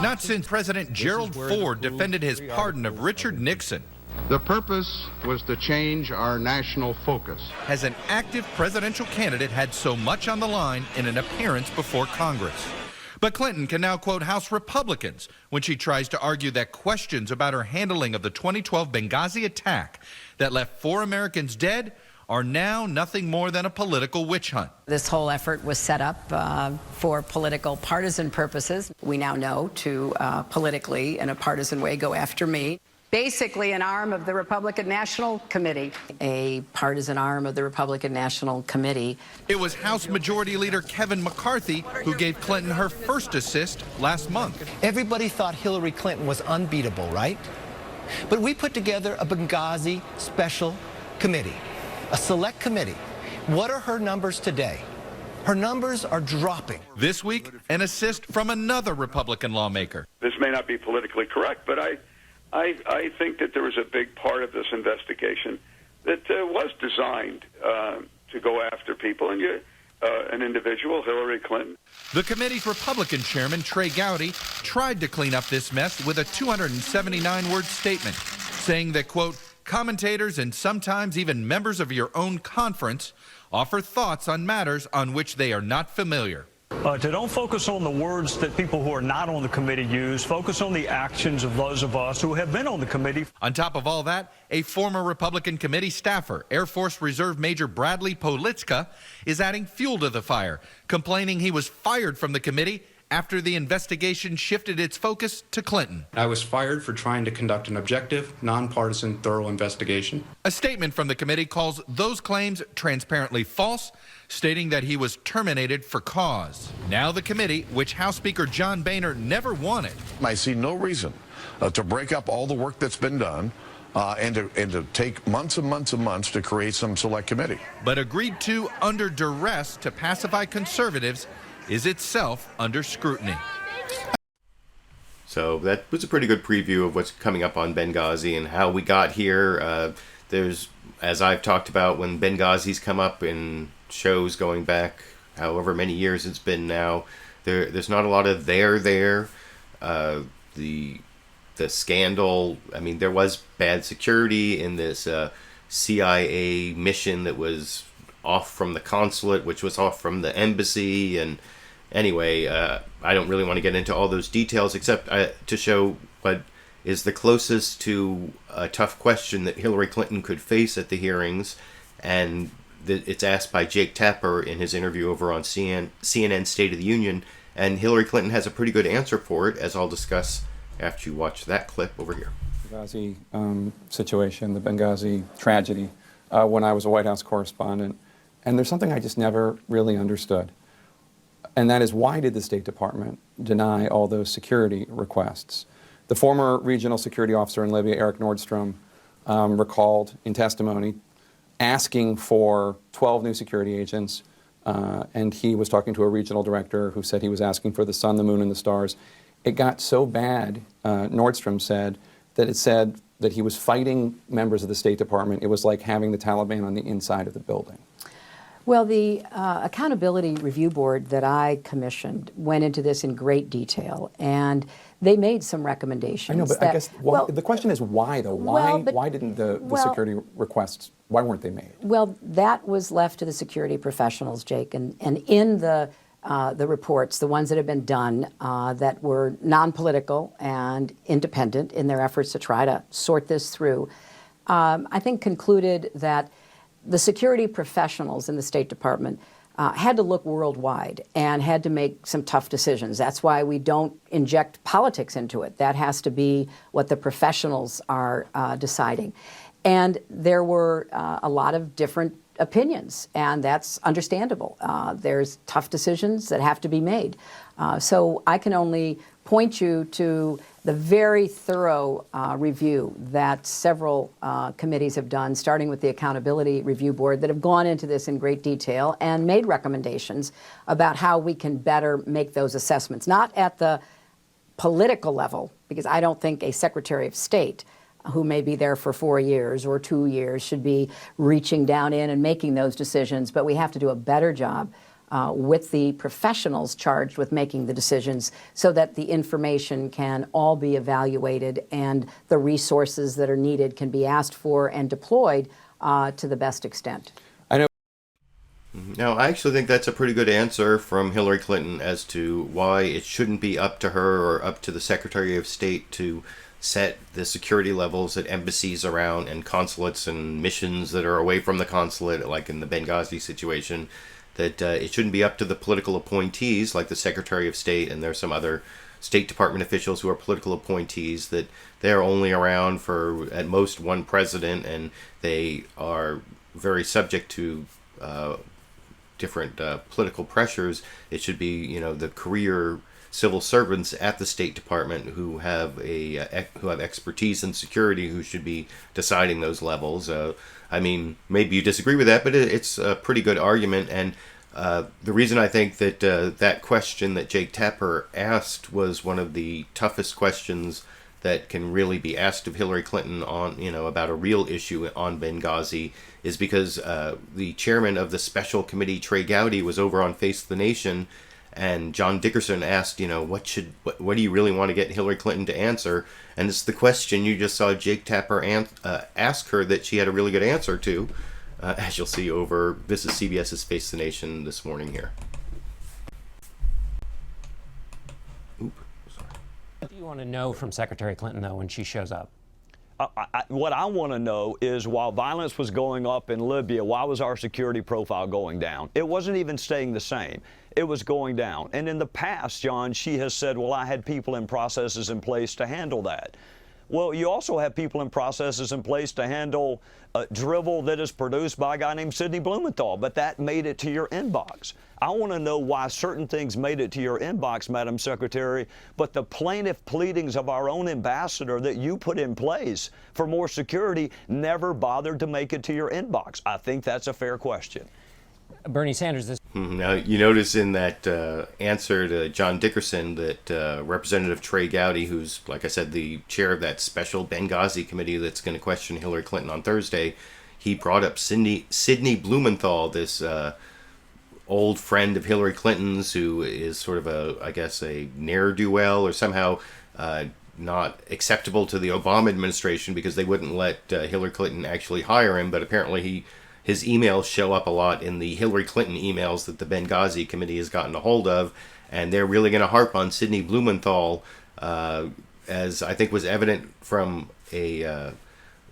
Not since President Gerald Ford defended his pardon of Richard Nixon. The purpose was to change our national focus. Has an active presidential candidate had so much on the line in an appearance before Congress? But Clinton can now quote House Republicans when she tries to argue that questions about her handling of the 2012 Benghazi attack that left 4 Americans dead are now nothing more than a political witch hunt. This whole effort was set up for political partisan purposes. We now know to politically, in a partisan way, go after me. Basically an arm of the Republican National Committee. A partisan arm of the Republican National Committee. It was House Majority Leader Kevin McCarthy who gave Clinton her first assist last month. Everybody thought Hillary Clinton was unbeatable, right? But we put together a Benghazi special committee, a select committee. What are her numbers today? Her numbers are dropping. This week, an assist from another Republican lawmaker. This may not be politically correct, but I think that there was a big part of this investigation that was designed to go after people, and an individual, Hillary Clinton. The committee's Republican chairman, Trey Gowdy, tried to clean up this mess with a 279-word statement, saying that, quote, commentators and sometimes even members of your own conference offer thoughts on matters on which they are not familiar. To don't focus on the words that people who are not on the committee use. Focus on the actions of those of us who have been on the committee. On top of all that, a former Republican committee staffer, Air Force Reserve Major Bradley Politska, is adding fuel to the fire, complaining he was fired from the committee after the investigation shifted its focus to Clinton. I was fired for trying to conduct an objective, nonpartisan, thorough investigation. A statement from the committee calls those claims transparently false, stating that he was terminated for cause. Now the committee, which House Speaker John Boehner never wanted. I see no reason to break up all the work that's been done and to take months and months and months to create some select committee. But agreed to under duress to pacify conservatives is itself under scrutiny. So that was a pretty good preview of what's coming up on Benghazi and how we got here. There's, as I've talked about, when Benghazi's come up in shows going back however many years it's been now, there's not a lot of there. The scandal, I mean, there was bad security in this CIA mission that was off from the consulate, which was off from the embassy, and anyway, I don't really want to get into all those details except to show what is the closest to a tough question that Hillary Clinton could face at the hearings, and it's asked by Jake Tapper in his interview over on CNN State of the Union, and Hillary Clinton has a pretty good answer for it, as I'll discuss after you watch that clip over here. Benghazi situation, the Benghazi tragedy, when I was a White House correspondent, and there's something I just never really understood. And that is, why did the State Department deny all those security requests? The former regional security officer in Libya, Eric Nordstrom, recalled in testimony asking for 12 new security agents, and he was talking to a regional director who said he was asking for the sun, the moon, and the stars. It got so bad, Nordstrom said, that it said that he was fighting members of the State Department. It was like having the Taliban on the inside of the building. Well, the Accountability Review Board that I commissioned went into this in great detail, and they made some recommendations. I know, but I guess the question is why, though? Why didn't the security requests, why weren't they made? Well, that was left to the security professionals, Jake, and in the reports, the ones that have been done that were non-political and independent in their efforts to try to sort this through, I think concluded that the security professionals in the State Department had to look worldwide and had to make some tough decisions. That's why we don't inject politics into it. That has to be what the professionals are deciding. And there were a lot of different opinions, and that's understandable. There's tough decisions that have to be made. So I can only point you to the very thorough review that several committees have done, starting with the Accountability Review Board, that have gone into this in great detail and made recommendations about how we can better make those assessments, not at the political level, because I don't think a Secretary of State who may be there for 4 years or 2 years should be reaching down in and making those decisions, but we have to do a better job with the professionals charged with making the decisions so that the information can all be evaluated and the resources that are needed can be asked for and deployed to the best extent. I know. Now, I actually think that's a pretty good answer from Hillary Clinton as to why it shouldn't be up to her or up to the Secretary of State to set the security levels at embassies around and consulates and missions that are away from the consulate, like in the Benghazi situation, that it shouldn't be up to the political appointees like the Secretary of State, and there's some other State Department officials who are political appointees, that they're only around for at most one president, and they are very subject to different political pressures. It should be, the career civil servants at the State Department who have expertise in security, who should be deciding those levels. I mean, maybe you disagree with that, but it's a pretty good argument. And the reason I think that that question that Jake Tapper asked was one of the toughest questions that can really be asked of Hillary Clinton on, about a real issue on Benghazi, is because the chairman of the special committee, Trey Gowdy, was over on Face the Nation, and John Dickerson asked, what do you really want to get Hillary Clinton to answer? And it's the question you just saw Jake Tapper ask her that she had a really good answer to, as you'll see over, this is CBS's Face the Nation this morning here. What do you want to know from Secretary Clinton, though, when she shows up? What I want to know is, while violence was going up in Libya, why was our security profile going down? It wasn't even staying the same. It was going down. And in the past, John, she has said, well, I had people and processes in place to handle that. Well, you also have people and processes in place to handle drivel that is produced by a guy named Sidney Blumenthal, but that made it to your inbox. I want to know why certain things made it to your inbox, Madam Secretary, but the plaintiff pleadings of our own ambassador that you put in place for more security never bothered to make it to your inbox. I think that's a fair question. Bernie Sanders, this. Now, you notice in that answer to John Dickerson that Representative Trey Gowdy, who's, like I said, the chair of that special Benghazi committee that's going to question Hillary Clinton on Thursday, he brought up Sidney Blumenthal, this old friend of Hillary Clinton's, who is sort of a ne'er-do-well, or somehow not acceptable to the Obama administration because they wouldn't let Hillary Clinton actually hire him, but apparently his emails show up a lot in the Hillary Clinton emails that the Benghazi committee has gotten a hold of, and they're really going to harp on Sidney Blumenthal, as I think was evident from a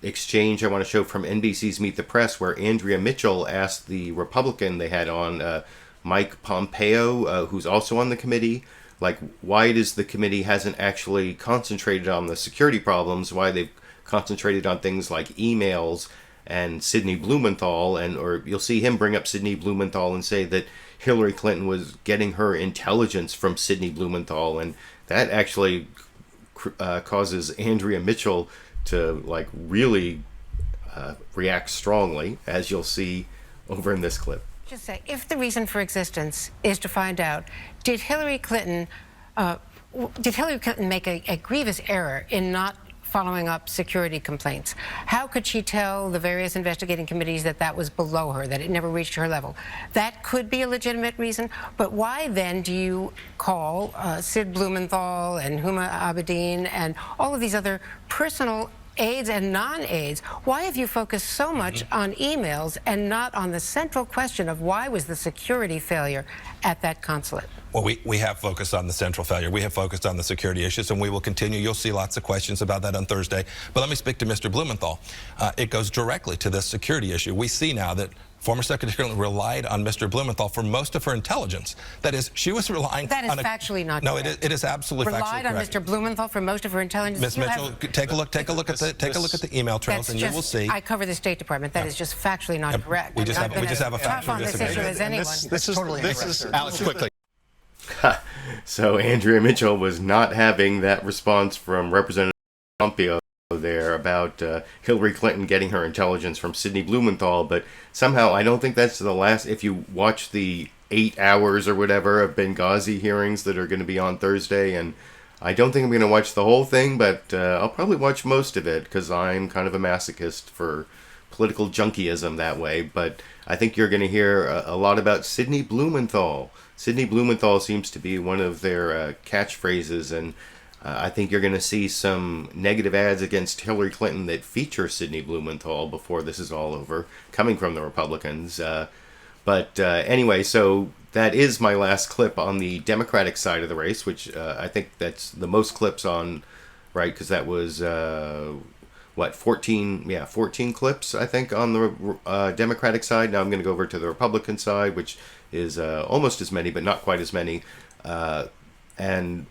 exchange I want to show from NBC's Meet the Press, where Andrea Mitchell asked the Republican they had on, Mike Pompeo, who's also on the committee, like, why it is the committee hasn't actually concentrated on the security problems, why they've concentrated on things like emails and Sidney Blumenthal, or you'll see him bring up Sidney Blumenthal and say that Hillary Clinton was getting her intelligence from Sidney Blumenthal, and that actually causes Andrea Mitchell to really react strongly, as you'll see over in this clip. Just say, if the reason for existence is to find out, did Hillary Clinton make a grievous error in not following up security complaints? How could she tell the various investigating committees that that was below her, that it never reached her level? That could be a legitimate reason, but why then do you call Sid Blumenthal and Huma Abedin and all of these other personal aides and non-aides? Why have you focused so much on emails and not on the central question of why was the security failure at that consulate? Well, we have focused on the central failure. We have focused on the security issues, and we will continue. You'll see lots of questions about that on Thursday. But let me speak to Mr. Blumenthal. It goes directly to this security issue. We see now that former Secretary relied on Mr. Blumenthal for most of her intelligence. That is, she was relying that is on factually not no, correct. it is absolutely factually correct. Relied on Mr. Blumenthal for most of her intelligence. Ms. Mitchell, take a look at the email trails, and you will see. I cover the State Department. That is just factually not correct. We just have a factual disagreement. As anyone. This is Alex, quickly. So Andrea Mitchell was not having that response from Representative Pompeo there about Hillary Clinton getting her intelligence from Sidney Blumenthal, but somehow I don't think that's the last. If you watch the 8 hours or whatever of Benghazi hearings that are going to be on Thursday, and I don't think I'm going to watch the whole thing, but I'll probably watch most of it because I'm kind of a masochist for political junkyism that way. But I think you're going to hear a lot about Sidney Blumenthal. Sidney Blumenthal seems to be one of their catchphrases, and I think you're going to see some negative ads against Hillary Clinton that feature Sidney Blumenthal before this is all over, coming from the Republicans. But anyway, so that is my last clip on the Democratic side of the race, which I think that's the most clips on right? Because that was 14 clips, I think, on the Democratic side. Now I'm going to go over to the Republican side, which is almost as many, but not quite as many. And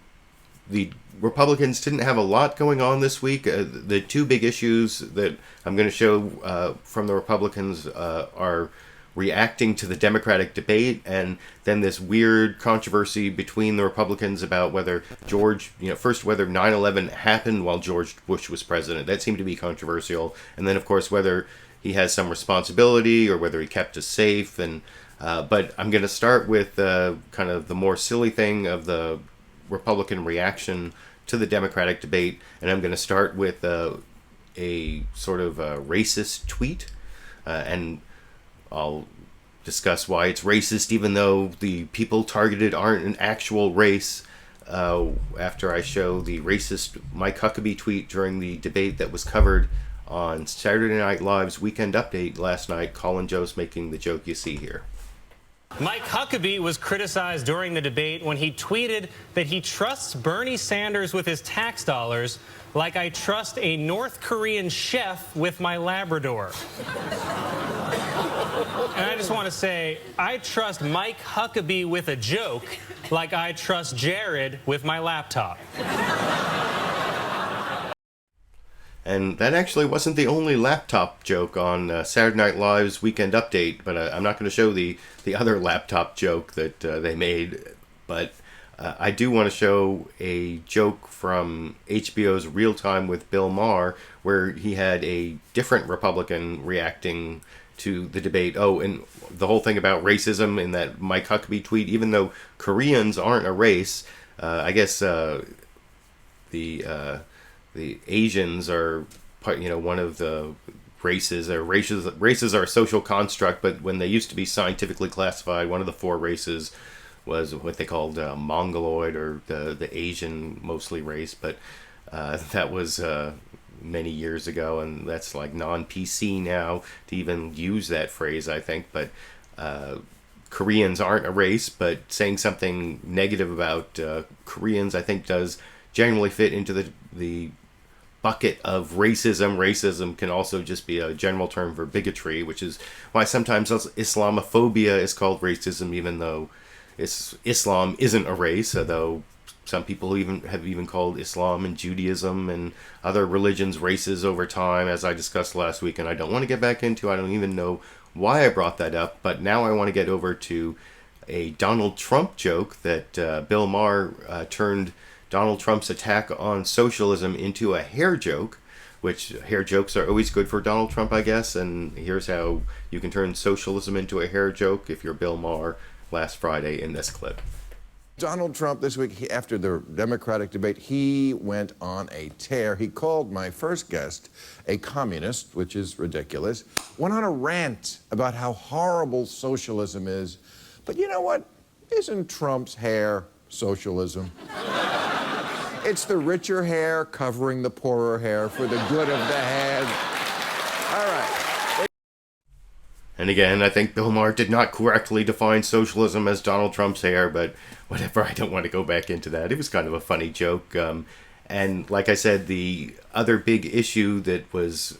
the Republicans didn't have a lot going on this week. The two big issues that I'm going to show from the Republicans are reacting to the Democratic debate, and then this weird controversy between the Republicans about whether whether 9/11 happened while George Bush was president. That seemed to be controversial. And then, of course, whether he has some responsibility or whether he kept us safe. And but I'm going to start with kind of the more silly thing of the Republican reaction to the Democratic debate, and I'm going to start with a sort of racist tweet, and I'll discuss why it's racist, even though the people targeted aren't an actual race, after I show the racist Mike Huckabee tweet during the debate that was covered on Saturday Night Live's Weekend Update last night, Colin Jost making the joke you see here. Mike Huckabee was criticized during the debate when he tweeted that he trusts Bernie Sanders with his tax dollars like I trust a North Korean chef with my Labrador. And I just want to say, I trust Mike Huckabee with a joke like I trust Jared with my laptop. And that actually wasn't the only laptop joke on Saturday Night Live's Weekend Update, but I'm not going to show the other laptop joke that they made. But I do want to show a joke from HBO's Real Time with Bill Maher, where he had a different Republican reacting to the debate. Oh, and the whole thing about racism in that Mike Huckabee tweet, even though Koreans aren't a race, I guess the Asians are one of the races. Races are a social construct, but when they used to be scientifically classified, one of the four races was what they called Mongoloid, or the Asian mostly race. But that was many years ago, and that's like non-PC now to even use that phrase, I think. But Koreans aren't a race, but saying something negative about Koreans, I think, does generally fit into the bucket of racism. Racism can also just be a general term for bigotry, which is why sometimes Islamophobia is called racism, even though Islam isn't a race, although some people have called Islam and Judaism and other religions races over time, as I discussed last week, and I don't want to get back into. I don't even know why I brought that up, but now I want to get over to a Donald Trump joke that Bill Maher turned Donald Trump's attack on socialism into a hair joke, which hair jokes are always good for Donald Trump, I guess, and here's how you can turn socialism into a hair joke if you're Bill Maher last Friday in this clip. Donald Trump this week, after the Democratic debate, he went on a tear. He called my first guest a communist, which is ridiculous, went on a rant about how horrible socialism is. But you know what? Isn't Trump's hair socialism? It's the richer hair covering the poorer hair for the good of the head. All right. And again, I think Bill Maher did not correctly define socialism as Donald Trump's hair, but whatever, I don't want to go back into that. It was kind of a funny joke. And like I said, the other big issue that was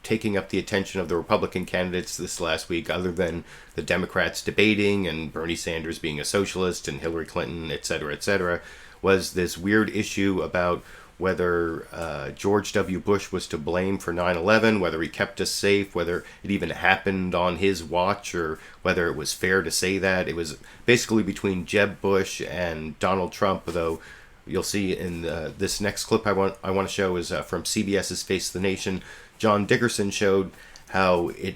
taking up the attention of the Republican candidates this last week, other than the Democrats debating and Bernie Sanders being a socialist and Hillary Clinton, et cetera, was this weird issue about whether George W. Bush was to blame for 9/11, whether he kept us safe, whether it even happened on his watch, or whether it was fair to say that. It was basically between Jeb Bush and Donald Trump, though you'll see in this next clip I want to show is from CBS's Face the Nation. John Dickerson showed how it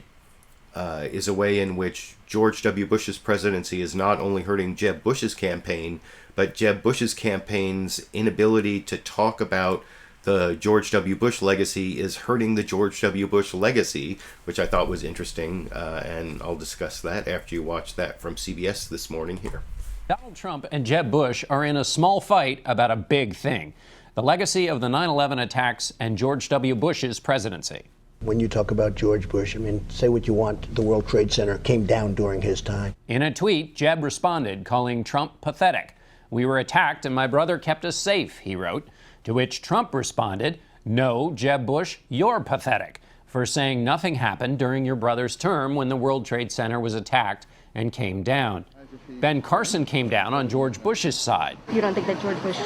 is a way in which George W. Bush's presidency is not only hurting Jeb Bush's campaign, but Jeb Bush's campaign's inability to talk about the George W. Bush legacy is hurting the George W. Bush legacy, which I thought was interesting, and I'll discuss that after you watch that from CBS this morning here. Donald Trump and Jeb Bush are in a small fight about a big thing: the legacy of the 9/11 attacks and George W. Bush's presidency. When you talk about George Bush, I mean, say what you want, the World Trade Center came down during his time. In a tweet, Jeb responded, calling Trump pathetic. "We were attacked and my brother kept us safe," he wrote. To which Trump responded, "No, Jeb Bush, you're pathetic for saying nothing happened during your brother's term when the World Trade Center was attacked and came down." Ben Carson came down on George Bush's side. You don't think that George Bush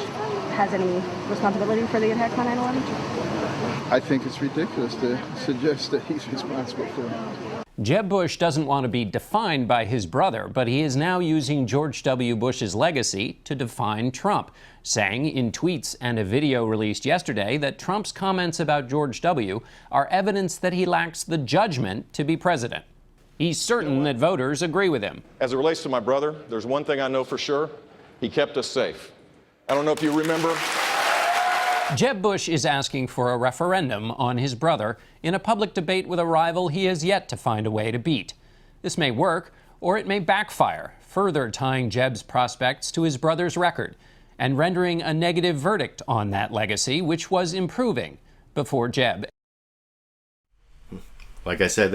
has any responsibility for the attack on 9/11? I think it's ridiculous to suggest that he's responsible for it. Jeb Bush doesn't want to be defined by his brother, but he is now using George W. Bush's legacy to define Trump, saying in tweets and a video released yesterday that Trump's comments about George W. are evidence that he lacks the judgment to be president. He's certain that voters agree with him. As it relates to my brother, there's one thing I know for sure. He kept us safe. I don't know if you remember. Jeb Bush is asking for a referendum on his brother in a public debate with a rival he has yet to find a way to beat. This may work, or it may backfire, further tying Jeb's prospects to his brother's record and rendering a negative verdict on that legacy, which was improving before Jeb. Like I said,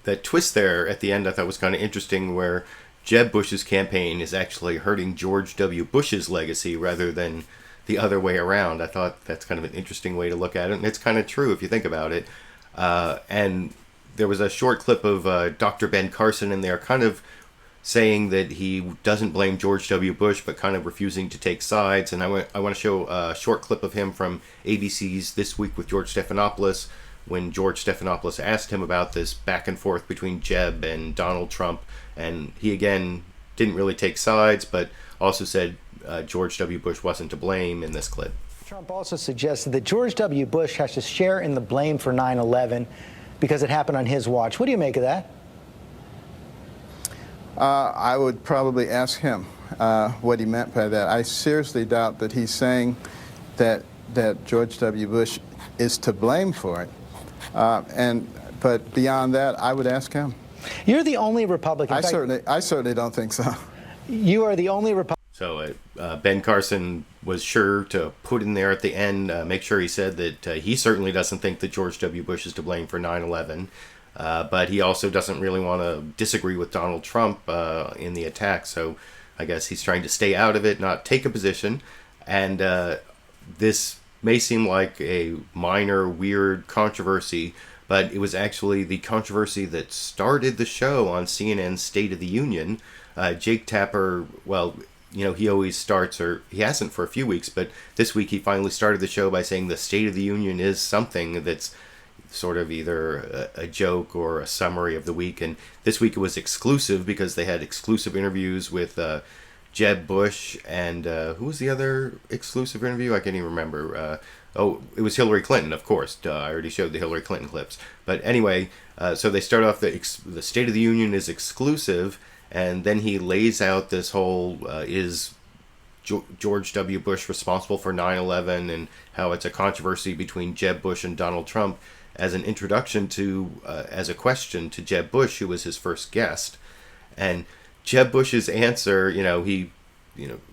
that twist there at the end I thought was kind of interesting, where Jeb Bush's campaign is actually hurting George W. Bush's legacy rather than the other way around. I thought that's kind of an interesting way to look at it, and it's kind of true if you think about it. And there was a short clip of Dr. Ben Carson in there kind of saying that he doesn't blame George W. Bush, but kind of refusing to take sides. And I want to show a short clip of him from ABC's This Week with George Stephanopoulos, when George Stephanopoulos asked him about this back and forth between Jeb and Donald Trump. And he, again, didn't really take sides, but also said George W. Bush wasn't to blame in this clip. Trump also suggested that George W. Bush has to share in the blame for 9/11 because it happened on his watch. What do you make of that? I would probably ask him what he meant by that. I seriously doubt that he's saying that George W. Bush is to blame for it. But beyond that, I would ask him. You're the only Republican. I certainly don't think so. You are the only Republican. So Ben Carson was sure to put in there at the end, make sure he said that he certainly doesn't think that George W. Bush is to blame for 9/11, but he also doesn't really want to disagree with Donald Trump in the attack. So I guess he's trying to stay out of it, not take a position. And this may seem like a minor, weird controversy, but it was actually the controversy that started the show on CNN's State of the Union. Jake Tapper, well, you know, he always starts, or he hasn't for a few weeks, but this week he finally started the show by saying the State of the Union is something that's sort of either a joke or a summary of the week. And this week it was exclusive because they had exclusive interviews with Jeb Bush and who was the other exclusive interview? I can't even remember. It was Hillary Clinton, of course. I already showed the Hillary Clinton clips. But anyway, so they start off the State of the Union is exclusive, and then he lays out this whole is George W. Bush responsible for 9/11 and how it's a controversy between Jeb Bush and Donald Trump as an introduction to, as a question to Jeb Bush, who was his first guest. And Jeb Bush's answer, he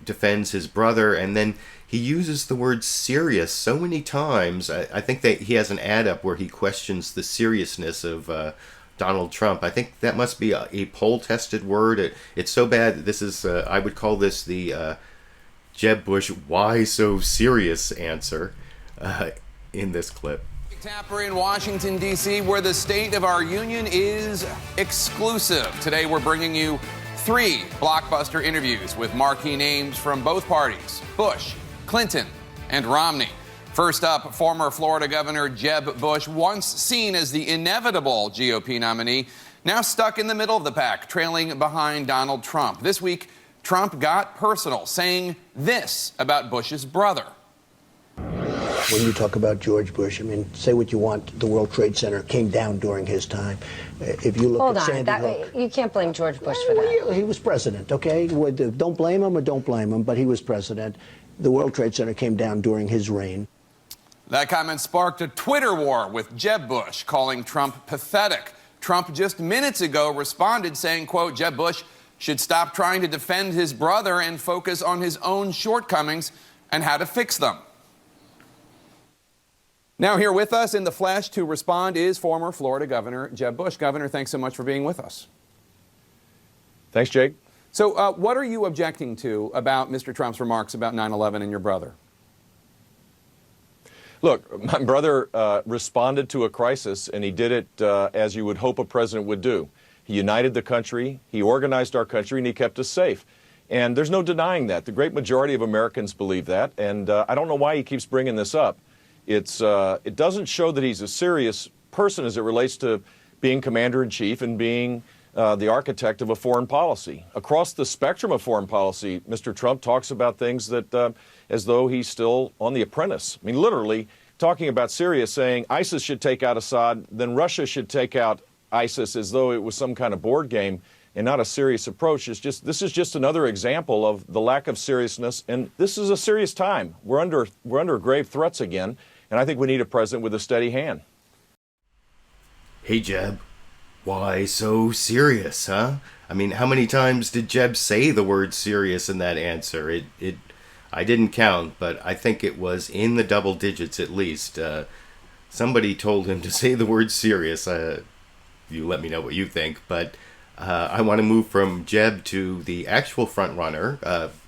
defends his brother, and then he uses the word serious so many times. I think that he has an ad-up where he questions the seriousness of Donald Trump. I think that must be a poll-tested word. It's so bad that this is, I would call this the Jeb Bush why so serious answer in this clip. Tapper in Washington, D.C., where the State of our Union is exclusive. Today we're bringing you 3 blockbuster interviews with marquee names from both parties, Bush, Clinton, and Romney. First up, former Florida Governor Jeb Bush, once seen as the inevitable GOP nominee, now stuck in the middle of the pack, trailing behind Donald Trump. This week, Trump got personal, saying this about Bush's brother. When you talk about George Bush, say what you want, the World Trade Center came down during his time. If you look at Sandy Hook, you can't blame George Bush for that. He was president, okay? Don't blame him or don't blame him, but he was president. The World Trade Center came down during his reign. That comment sparked a Twitter war with Jeb Bush, calling Trump pathetic. Trump just minutes ago responded saying, quote, Jeb Bush should stop trying to defend his brother and focus on his own shortcomings and how to fix them. Now here with us in the flesh to respond is former Florida Governor Jeb Bush. Governor, thanks so much for being with us. Thanks, Jake. So what are you objecting to about Mr. Trump's remarks about 9/11 and your brother? Look, my brother responded to a crisis, and he did it as you would hope a president would do. He united the country, he organized our country, and he kept us safe. And there's no denying that. The great majority of Americans believe that, and I don't know why he keeps bringing this up. It doesn't show that he's a serious person as it relates to being commander-in-chief and being the architect of a foreign policy. Across the spectrum of foreign policy, Mr. Trump talks about things that as though he's still on The Apprentice. I mean, literally talking about Syria, saying ISIS should take out Assad, then Russia should take out ISIS, as though it was some kind of board game and not a serious approach. This is just another example of the lack of seriousness, and this is a serious time. We're under grave threats again, and I think we need a president with a steady hand. Hey, Jeb, why so serious, huh? I mean, how many times did Jeb say the word serious in that answer? I didn't count, but I think it was in the double digits at least. Somebody told him to say the word serious. You let me know what you think, but I want to move from Jeb to the actual front runner,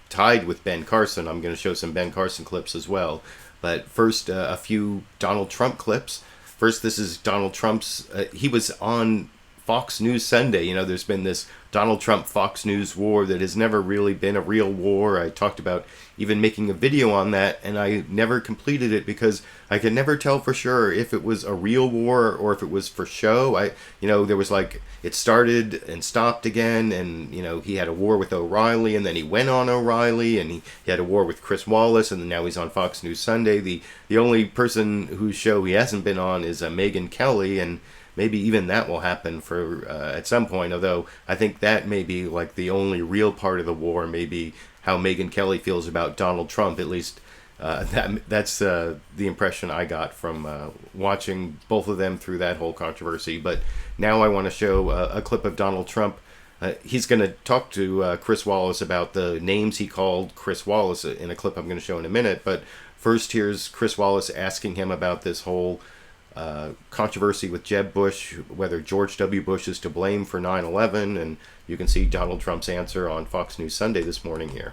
tied with Ben Carson. I'm going to show some Ben Carson clips as well. But first, a few Donald Trump clips. First, this is Donald Trump's, he was on Fox News Sunday. You know, there's been this Donald Trump Fox News war that has never really been a real war. I talked about even making a video on that, and I never completed it because I could never tell for sure if it was a real war or if it was for show. There was like, it started and stopped again, and, he had a war with O'Reilly, and then he went on O'Reilly, and he had a war with Chris Wallace, and then now he's on Fox News Sunday. The only person whose show he hasn't been on is Megyn Kelly, and maybe even that will happen for at some point, although I think that may be like the only real part of the war, maybe how Megyn Kelly feels about Donald Trump. At least that's the impression I got from watching both of them through that whole controversy. But now I want to show a clip of Donald Trump. He's going to talk to Chris Wallace about the names he called Chris Wallace in a clip I'm going to show in a minute. But first, here's Chris Wallace asking him about this whole controversy with Jeb Bush, whether George W. Bush is to blame for 9/11, and you can see Donald Trump's answer on Fox News Sunday this morning here.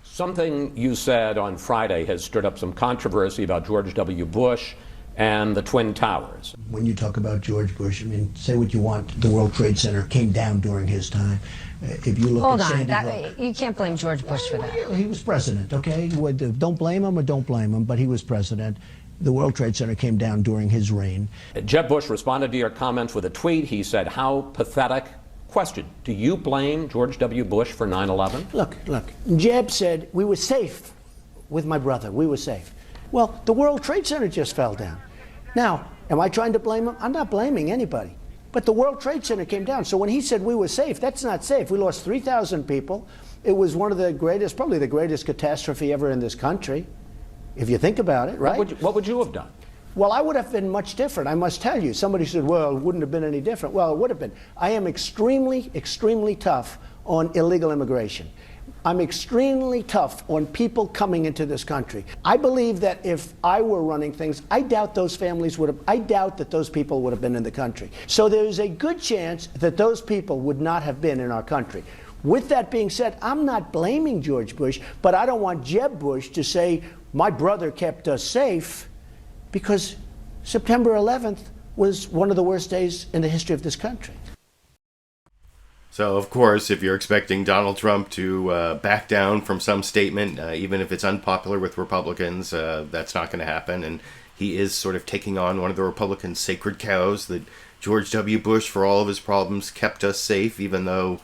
Something you said on Friday has stirred up some controversy about George W. Bush and the Twin Towers. When you talk about George Bush, I mean, say what you want, the World Trade Center came down during his time. If you look Hold at on, Sandy Hook, you can't blame George Bush for that. He was president, okay? Don't blame him or don't blame him, but he was president. The World Trade Center came down during his reign. Jeb Bush responded to your comments with a tweet. He said, "How pathetic." Question, do you blame George W. Bush for 9/11? Look, Jeb said we were safe with my brother. We were safe. Well, the World Trade Center just fell down. Now, am I trying to blame him? I'm not blaming anybody. But the World Trade Center came down. So when he said we were safe, that's not safe. We lost 3,000 people. It was one of the greatest, probably the greatest catastrophe ever in this country, if you think about it, right? What would you have done? Well, I would have been much different, I must tell you. Somebody said, well, it wouldn't have been any different. Well, it would have been. I am extremely, extremely tough on illegal immigration. I'm extremely tough on people coming into this country. I believe that if I were running things, I doubt those families would have, I doubt that those people would have been in the country. So there's a good chance that those people would not have been in our country. With that being said, I'm not blaming George Bush, but I don't want Jeb Bush to say, my brother kept us safe, because September 11th was one of the worst days in the history of this country. So, of course, if you're expecting Donald Trump to back down from some statement, even if it's unpopular with Republicans, that's not going to happen. And he is sort of taking on one of the Republican sacred cows that George W. Bush, for all of his problems, kept us safe, even though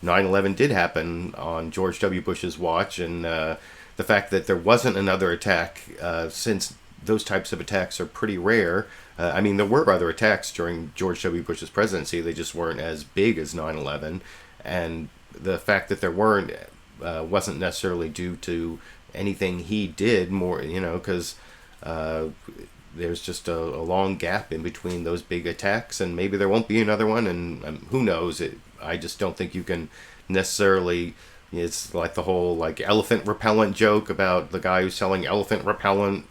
9/11 did happen on George W. Bush's watch. And the fact that there wasn't another attack, since those types of attacks are pretty rare. I mean, there were other attacks during George W. Bush's presidency. They just weren't as big as 9/11. And the fact that there weren't wasn't necessarily due to anything he did more, because there's just a long gap in between those big attacks, and maybe there won't be another one, and who knows. I just don't think you can necessarily... It's like the whole elephant repellent joke about the guy who's selling elephant repellent,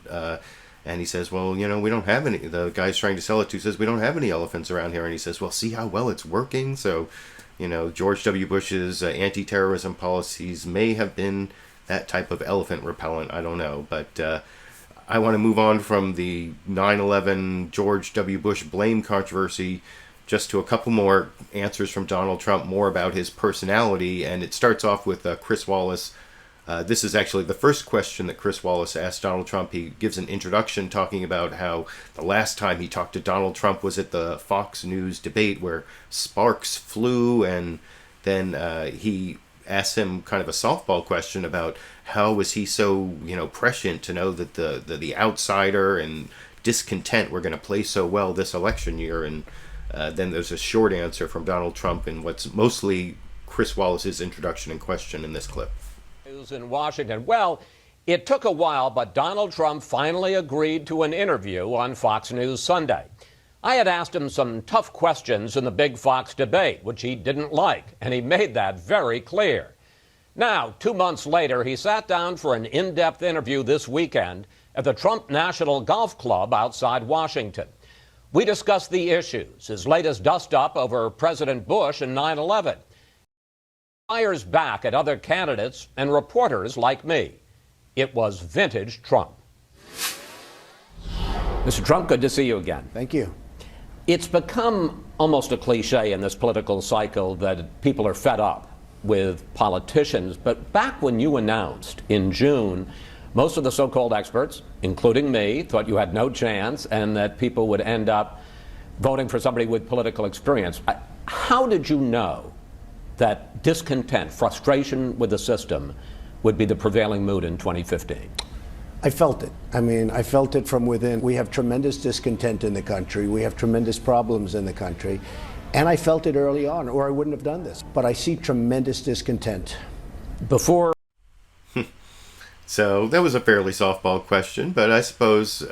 and he says, well, we don't have any. The guy's trying to sell it to says, we don't have any elephants around here, and he says, well, see how well it's working. So, George W. Bush's anti-terrorism policies may have been that type of elephant repellent. I don't know, but I want to move on from the 9/11 George W. Bush blame controversy just to a couple more answers from Donald Trump, more about his personality. And it starts off with Chris Wallace. This is actually the first question that Chris Wallace asked Donald Trump. He gives an introduction talking about how the last time he talked to Donald Trump was at the Fox News debate where sparks flew, and then he asks him kind of a softball question about how was he so, prescient to know that the outsider and discontent were going to play so well this election year. And then there's a short answer from Donald Trump in what's mostly Chris Wallace's introduction and question in this clip. In Washington. Well, it took a while, but Donald Trump finally agreed to an interview on Fox News Sunday. I had asked him some tough questions in the big Fox debate, which he didn't like, and he made that very clear. Now, 2 months later, he sat down for an in-depth interview this weekend at the Trump National Golf Club outside Washington. We discussed the issues, his latest dust-up over President Bush and 9/11. Fires back at other candidates and reporters like me. It was vintage Trump. Mr. Trump, good to see you again. Thank you. It's become almost a cliche in this political cycle that people are fed up with politicians, but back when you announced in June, most of the so-called experts, including me, thought you had no chance and that people would end up voting for somebody with political experience. How did you know that discontent, frustration with the system would be the prevailing mood in 2015? I felt it. I felt it from within. We have tremendous discontent in the country. We have tremendous problems in the country. And I felt it early on, or I wouldn't have done this. But I see tremendous discontent. Before. So that was a fairly softball question, but I suppose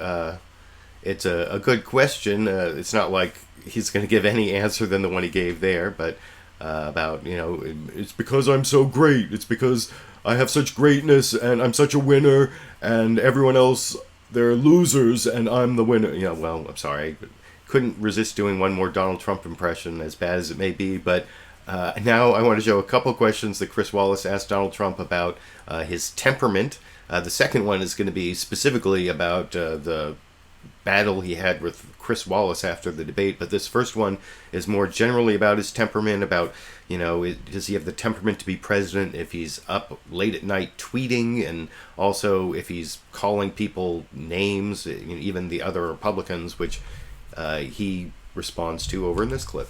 it's a good question. It's not like he's going to give any answer than the one he gave there, but about, it's because I'm so great. It's because I have such greatness and I'm such a winner and everyone else, they're losers and I'm the winner. Well, I'm sorry. I couldn't resist doing one more Donald Trump impression, as bad as it may be. But now I want to show a couple questions that Chris Wallace asked Donald Trump about his temperament. The second one is going to be specifically about the battle he had with Chris Wallace after the debate, but this first one is more generally about his temperament, about, does he have the temperament to be president if he's up late at night tweeting, and also if he's calling people names, even the other Republicans, which he responds to over in this clip.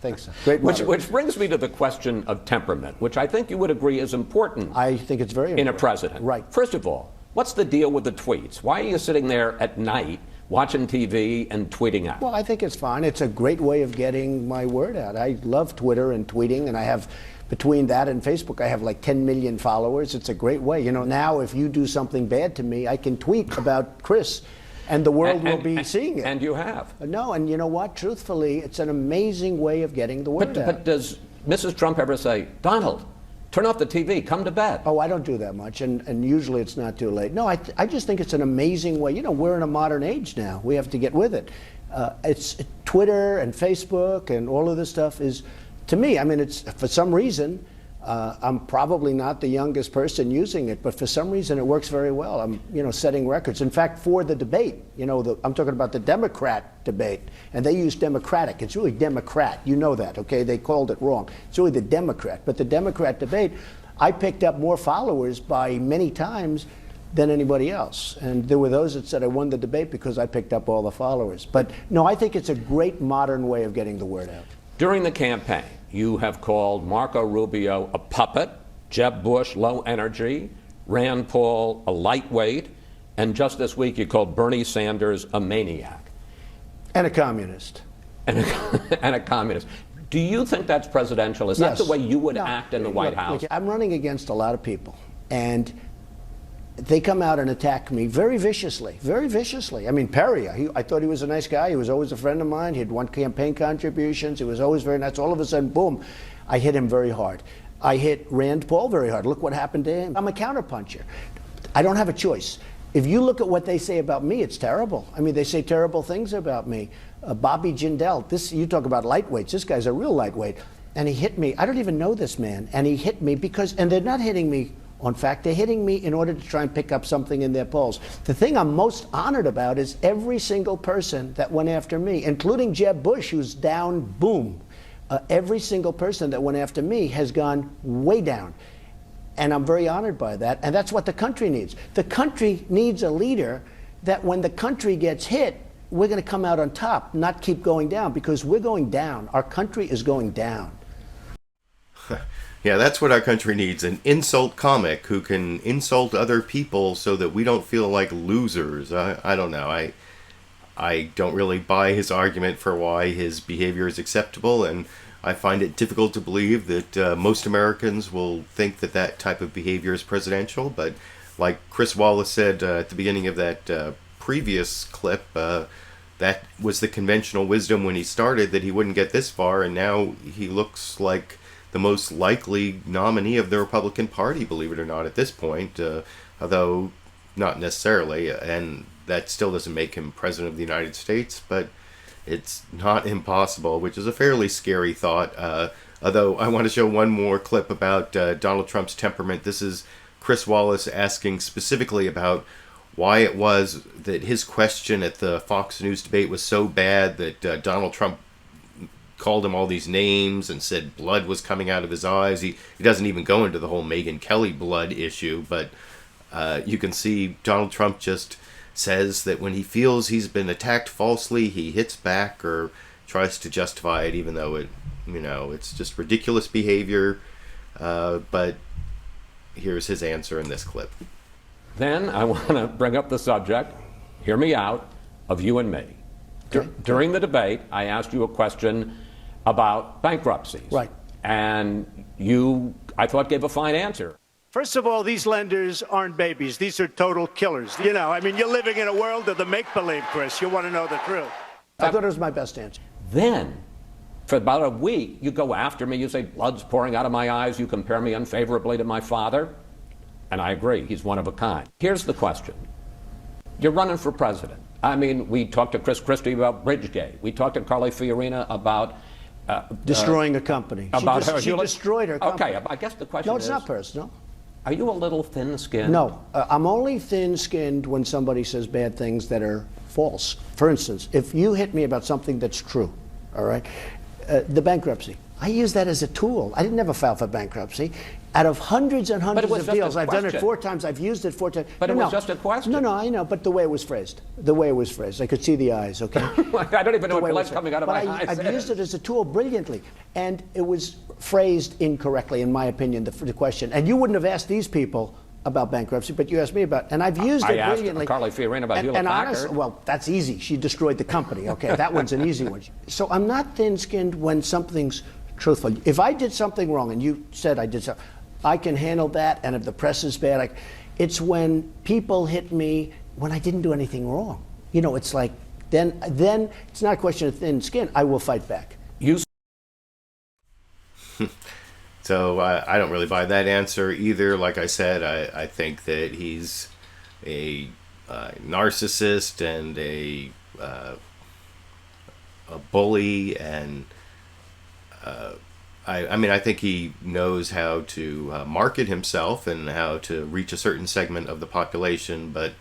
Thanks. Great. Which brings me to the question of temperament, which I think you would agree is important. I think it's very important. In a president. Right. First of all, what's the deal with the tweets? Why are you sitting there at night watching TV and tweeting out? Well, I think it's fine. It's a great way of getting my word out. I love Twitter and tweeting, and I have, between that and Facebook, I have like 10 million followers. It's a great way. Now if you do something bad to me, I can tweet about Chris, and the world will be seeing it. And you have. No, and you know what? Truthfully, it's an amazing way of getting the word out. But does Mrs. Trump ever say, Donald, turn off the TV, come to bed? Oh, I don't do that much, and usually it's not too late. No, I just think it's an amazing way. We're in a modern age now. We have to get with it. It's Twitter and Facebook and all of this stuff is, to me, it's for some reason, I'm probably not the youngest person using it, but for some reason it works very well. I'm, setting records. In fact, for the debate, I'm talking about the Democrat debate, and they use Democratic. It's really Democrat. You know that, okay? They called it wrong. It's really the Democrat. But the Democrat debate, I picked up more followers by many times than anybody else. And there were those that said I won the debate because I picked up all the followers. But no, I think it's a great modern way of getting the word out. During the campaign, you have called Marco Rubio a puppet, Jeb Bush low energy, Rand Paul a lightweight, and just this week you called Bernie Sanders a maniac. And a communist. And a communist. Do you think that's presidential? Is that the way you would act in the White House? I'm running against a lot of people, and they come out and attack me very viciously, very viciously. Perry, I thought he was a nice guy. He was always a friend of mine. He had won campaign contributions. He was always very nice. All of a sudden, boom, I hit him very hard. I hit Rand Paul very hard. Look what happened to him. I'm a counterpuncher. I don't have a choice. If you look at what they say about me, it's terrible. They say terrible things about me. Bobby Jindal, you talk about lightweights. This guy's a real lightweight. And he hit me. I don't even know this man. And he hit me and they're not hitting me on fact. They're hitting me in order to try and pick up something in their polls. The thing I'm most honored about is every single person that went after me, including Jeb Bush, who's down, boom. Every single person that went after me has gone way down. And I'm very honored by that. And that's what the country needs. The country needs a leader that when the country gets hit, we're going to come out on top, not keep going down, because we're going down. Our country is going down. Yeah, that's what our country needs, an insult comic who can insult other people so that we don't feel like losers. I don't know. I don't really buy his argument for why his behavior is acceptable, and I find it difficult to believe that most Americans will think that that type of behavior is presidential. But like Chris Wallace said at the beginning of that previous clip, that was the conventional wisdom when he started, that he wouldn't get this far, and now he looks like the most likely nominee of the Republican Party, believe it or not, at this point, although not necessarily, and that still doesn't make him President of the United States, but it's not impossible, which is a fairly scary thought. Although I want to show one more clip about Donald Trump's temperament. This is Chris Wallace asking specifically about why it was that his question at the Fox News debate was so bad that Donald Trump called him all these names and said blood was coming out of his eyes. He doesn't even go into the whole Megyn Kelly blood issue, but you can see Donald Trump just says that when he feels he's been attacked falsely, he hits back or tries to justify it, even though it's just ridiculous behavior. But here's his answer in this clip. Then I want to bring up the subject, hear me out, of you and me. Okay. During the debate, I asked you a question about bankruptcies. Right. And you, I thought, gave a fine answer. First of all, these lenders aren't babies. These are total killers. You know, I mean, you're living in a world of the make-believe, Chris. You want to know the truth. I thought it was my best answer. Then, for about a week, you go after me. You say, blood's pouring out of my eyes. You compare me unfavorably to my father. And I agree. He's one of a kind. Here's the question. You're running for president. I mean, we talked to Chris Christie about Bridgegate. We talked to Carly Fiorina about destroying a company. She destroyed her company. Okay, I guess the question is... No, it's not personal. Are you a little thin-skinned? No, I'm only thin-skinned when somebody says bad things that are false. For instance, if you hit me about something that's true, all right, the bankruptcy, I use that as a tool. I didn't ever file for bankruptcy. Out of hundreds and hundreds of deals, I've done it 4 times. I've used it 4 times. But it was just a question. No, I know, but the way it was phrased. I could see the eyes, okay? I don't even know what blood's coming out of my eyes. I've used it as a tool brilliantly. And it was phrased incorrectly, in my opinion, the question. And you wouldn't have asked these people about bankruptcy, but you asked me about, and I've used it brilliantly. I asked Carly Fiorina about Hewlett-Packard. Well, that's easy. She destroyed the company, okay? That one's an easy one. So I'm not thin-skinned when something's truthful. If I did something wrong, and you said I did something, I can handle that, and if the press is bad, it's when people hit me when I didn't do anything wrong. You know, it's like, then it's not a question of thin skin. I will fight back. So I don't really buy that answer either. Like I said, I think that he's a narcissist and a bully, and I think he knows how to market himself and how to reach a certain segment of the population, but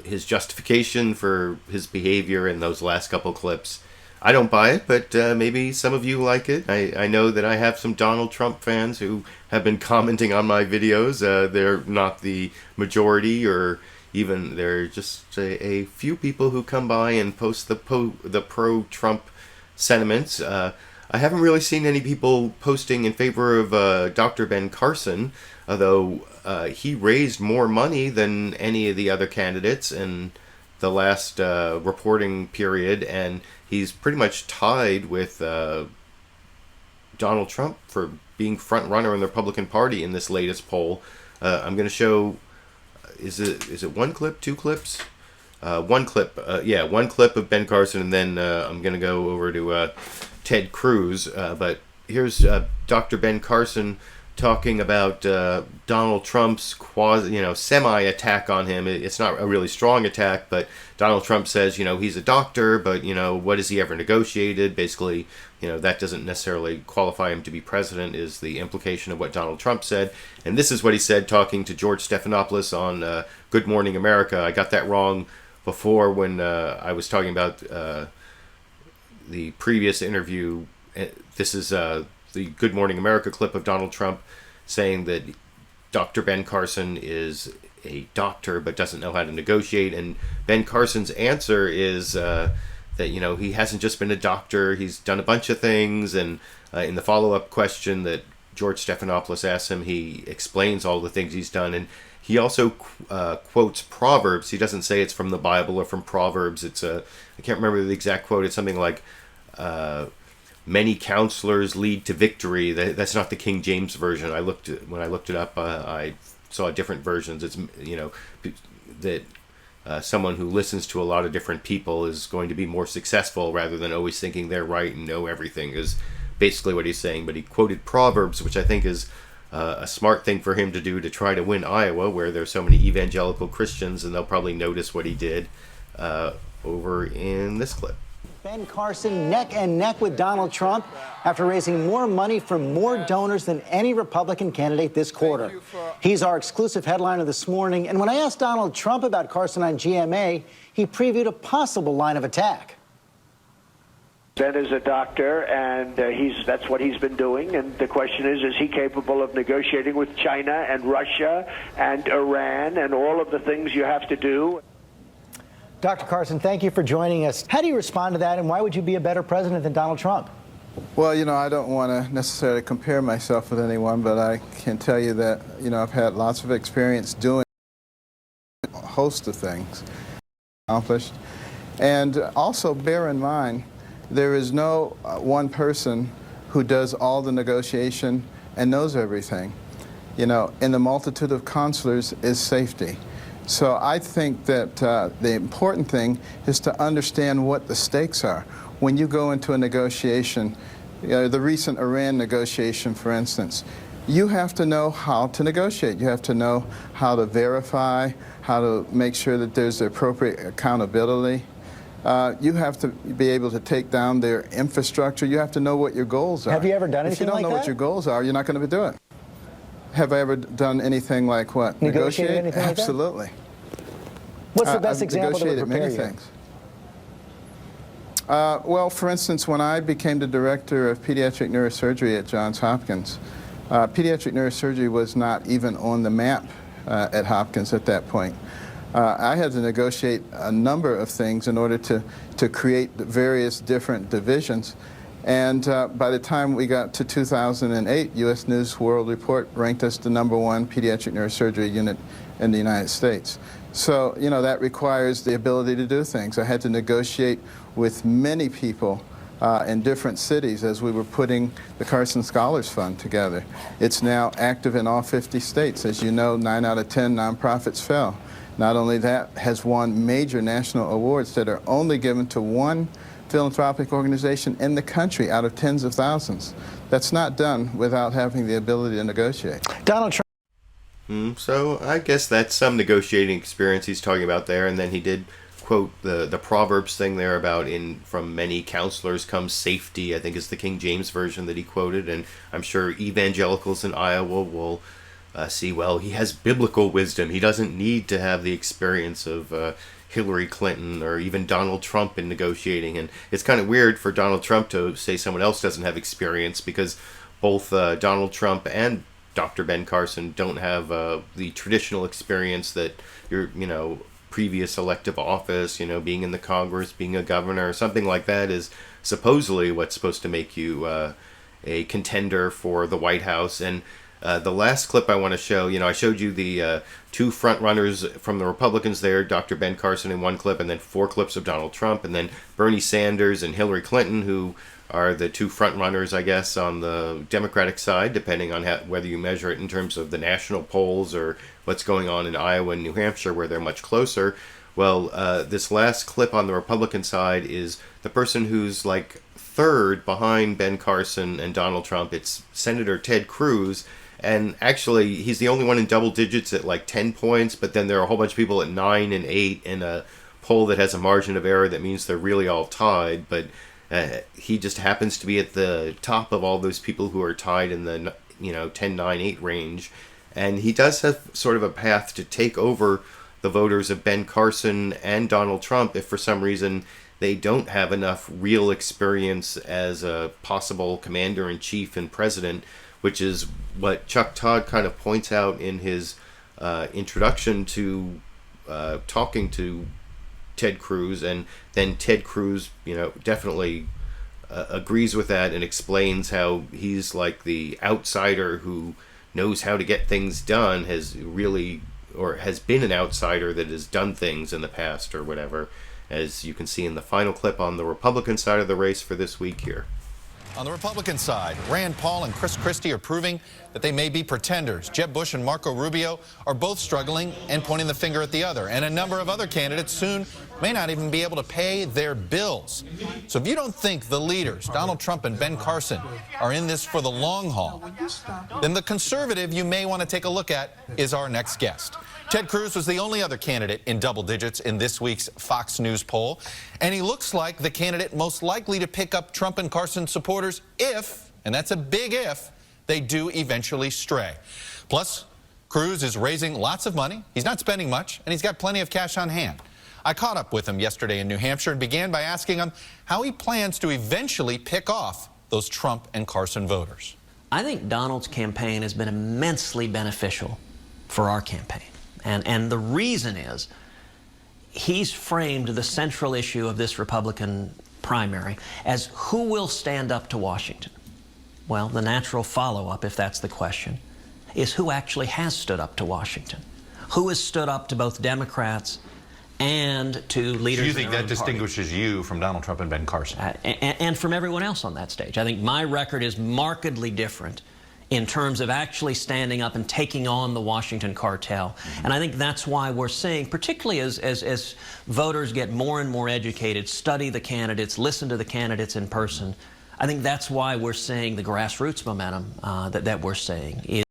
his justification for his behavior in those last couple clips, I don't buy it, but maybe some of you like it. I know that I have some Donald Trump fans who have been commenting on my videos. They're not the majority, or even they're just a few people who come by and post the pro-Trump sentiments. I haven't really seen any people posting in favor of Dr. Ben Carson, although he raised more money than any of the other candidates in the last reporting period, and he's pretty much tied with Donald Trump for being front runner in the Republican Party in this latest poll. I'm going to show, is it one clip, 2 clips? One clip, one clip of Ben Carson, and then I'm going to go over to Ted Cruz. But here's Dr. Ben Carson talking about Donald Trump's semi-attack on him. It's not a really strong attack, but Donald Trump says, he's a doctor, but, what has he ever negotiated? Basically, that doesn't necessarily qualify him to be president, is the implication of what Donald Trump said. And this is what he said talking to George Stephanopoulos on Good Morning America. I got that wrong before when I was talking about the previous interview. This is the Good Morning America clip of Donald Trump saying that Dr. Ben Carson is a doctor but doesn't know how to negotiate. And Ben Carson's answer is that, he hasn't just been a doctor, he's done a bunch of things. And in the follow-up question that George Stephanopoulos asks him, he explains all the things he's done. And he also quotes Proverbs. He doesn't say it's from the Bible or from Proverbs. It's I can't remember the exact quote. It's something like, many counselors lead to victory. That's not the King James version. When I looked it up, I saw different versions. It's that someone who listens to a lot of different people is going to be more successful rather than always thinking they're right and know everything, is basically what he's saying. But he quoted Proverbs, which I think is a smart thing for him to do to try to win Iowa, where there's so many evangelical Christians, and they'll probably notice what he did over in this clip. Ben Carson neck and neck with Donald Trump after raising more money from more donors than any Republican candidate this quarter. He's our exclusive headliner this morning. And when I asked Donald Trump about Carson on GMA, he previewed a possible line of attack. Ben is a doctor, and that's what he's been doing. And the question is he capable of negotiating with China and Russia and Iran and all of the things you have to do? Dr. Carson, thank you for joining us. How do you respond to that, and why would you be a better president than Donald Trump? Well, I don't want to necessarily compare myself with anyone, but I can tell you that, I've had lots of experience doing a host of things accomplished. And also bear in mind, there is no one person who does all the negotiation and knows everything. In the multitude of counselors is safety. So I think that the important thing is to understand what the stakes are. When you go into a negotiation, the recent Iran negotiation, for instance, you have to know how to negotiate. You have to know how to verify, how to make sure that there's the appropriate accountability. You have to be able to take down their infrastructure. You have to know what your goals are. Have you ever done anything like that? If you don't know what your goals are, you're not going to be doing it. Have I ever done anything like what? Negotiate anything like that? Absolutely. What's the best example that would I've prepare negotiated many things. Well, for instance, when I became the director of pediatric neurosurgery at Johns Hopkins, pediatric neurosurgery was not even on the map at Hopkins at that point. I had to negotiate a number of things in order to create the various different divisions. And by the time we got to 2008, U.S. News World Report ranked us the #1 pediatric neurosurgery unit in the United States. So, that requires the ability to do things. I had to negotiate with many people in different cities as we were putting the Carson Scholars Fund together. It's now active in all 50 states. As you know, 9 out of 10 nonprofits fell. Not only that, has won major national awards that are only given to one philanthropic organization in the country out of tens of thousands. That's not done without having the ability to negotiate. Donald Trump. So I guess that's some negotiating experience he's talking about there. And then he did quote the Proverbs thing there about from many counselors comes safety, I think is the King James version that he quoted. And I'm sure evangelicals in Iowa will see, well, he has biblical wisdom. He doesn't need to have the experience of Hillary Clinton or even Donald Trump in negotiating. And it's kind of weird for Donald Trump to say someone else doesn't have experience, because both Donald Trump and Dr. Ben Carson don't have the traditional experience that your, previous elective office, being in the Congress, being a governor, or something like that is supposedly what's supposed to make you a contender for the White House. And the last clip I want to show, I showed you the two front runners from the Republicans there, Dr. Ben Carson in one clip, and then 4 clips of Donald Trump, and then Bernie Sanders and Hillary Clinton, who are the two front runners, I guess, on the Democratic side, depending on whether you measure it in terms of the national polls or what's going on in Iowa and New Hampshire, where they're much closer. Well, this last clip on the Republican side is the person who's like third behind Ben Carson and Donald Trump. It's Senator Ted Cruz. And actually, he's the only one in double digits at like 10 points, but then there are a whole bunch of people at 9 and 8 in a poll that has a margin of error that means they're really all tied. But he just happens to be at the top of all those people who are tied in the 10, 9, 8 range. And he does have sort of a path to take over the voters of Ben Carson and Donald Trump if for some reason they don't have enough real experience as a possible commander-in-chief and president, which is what Chuck Todd kind of points out in his introduction to talking to Ted Cruz, and then Ted Cruz, definitely agrees with that and explains how he's like the outsider who knows how to get things done, has been an outsider that has done things in the past or whatever, as you can see in the final clip on the Republican side of the race for this week here. On the Republican side, Rand Paul and Chris Christie are proving that they may be pretenders. Jeb Bush and Marco Rubio are both struggling and pointing the finger at the other. And a number of other candidates soon may not even be able to pay their bills. So if you don't think the leaders, Donald Trump and Ben Carson, are in this for the long haul, then the conservative you may want to take a look at is our next guest. Ted Cruz was the only other candidate in double digits in this week's Fox News poll, and he looks like the candidate most likely to pick up Trump and Carson supporters if, and that's a big if, they do eventually stray. Plus, Cruz is raising lots of money, he's not spending much, and he's got plenty of cash on hand. I caught up with him yesterday in New Hampshire and began by asking him how he plans to eventually pick off those Trump and Carson voters. I think Donald's campaign has been immensely beneficial for our campaign. And the reason is he's framed the central issue of this Republican primary as who will stand up to Washington. Well, the natural follow-up, if that's the question, is who actually has stood up to Washington. Who has stood up to both Democrats and to leaders. Do you think in their that own party. distinguishes you from Donald Trump and Ben Carson? And from everyone else on that stage. I think my record is markedly different in terms of actually standing up and taking on the Washington cartel. And I think that's why we're seeing, particularly as voters get more and more educated, study the candidates, listen to the candidates in person, I think that's why we're seeing the grassroots momentum that we're seeing.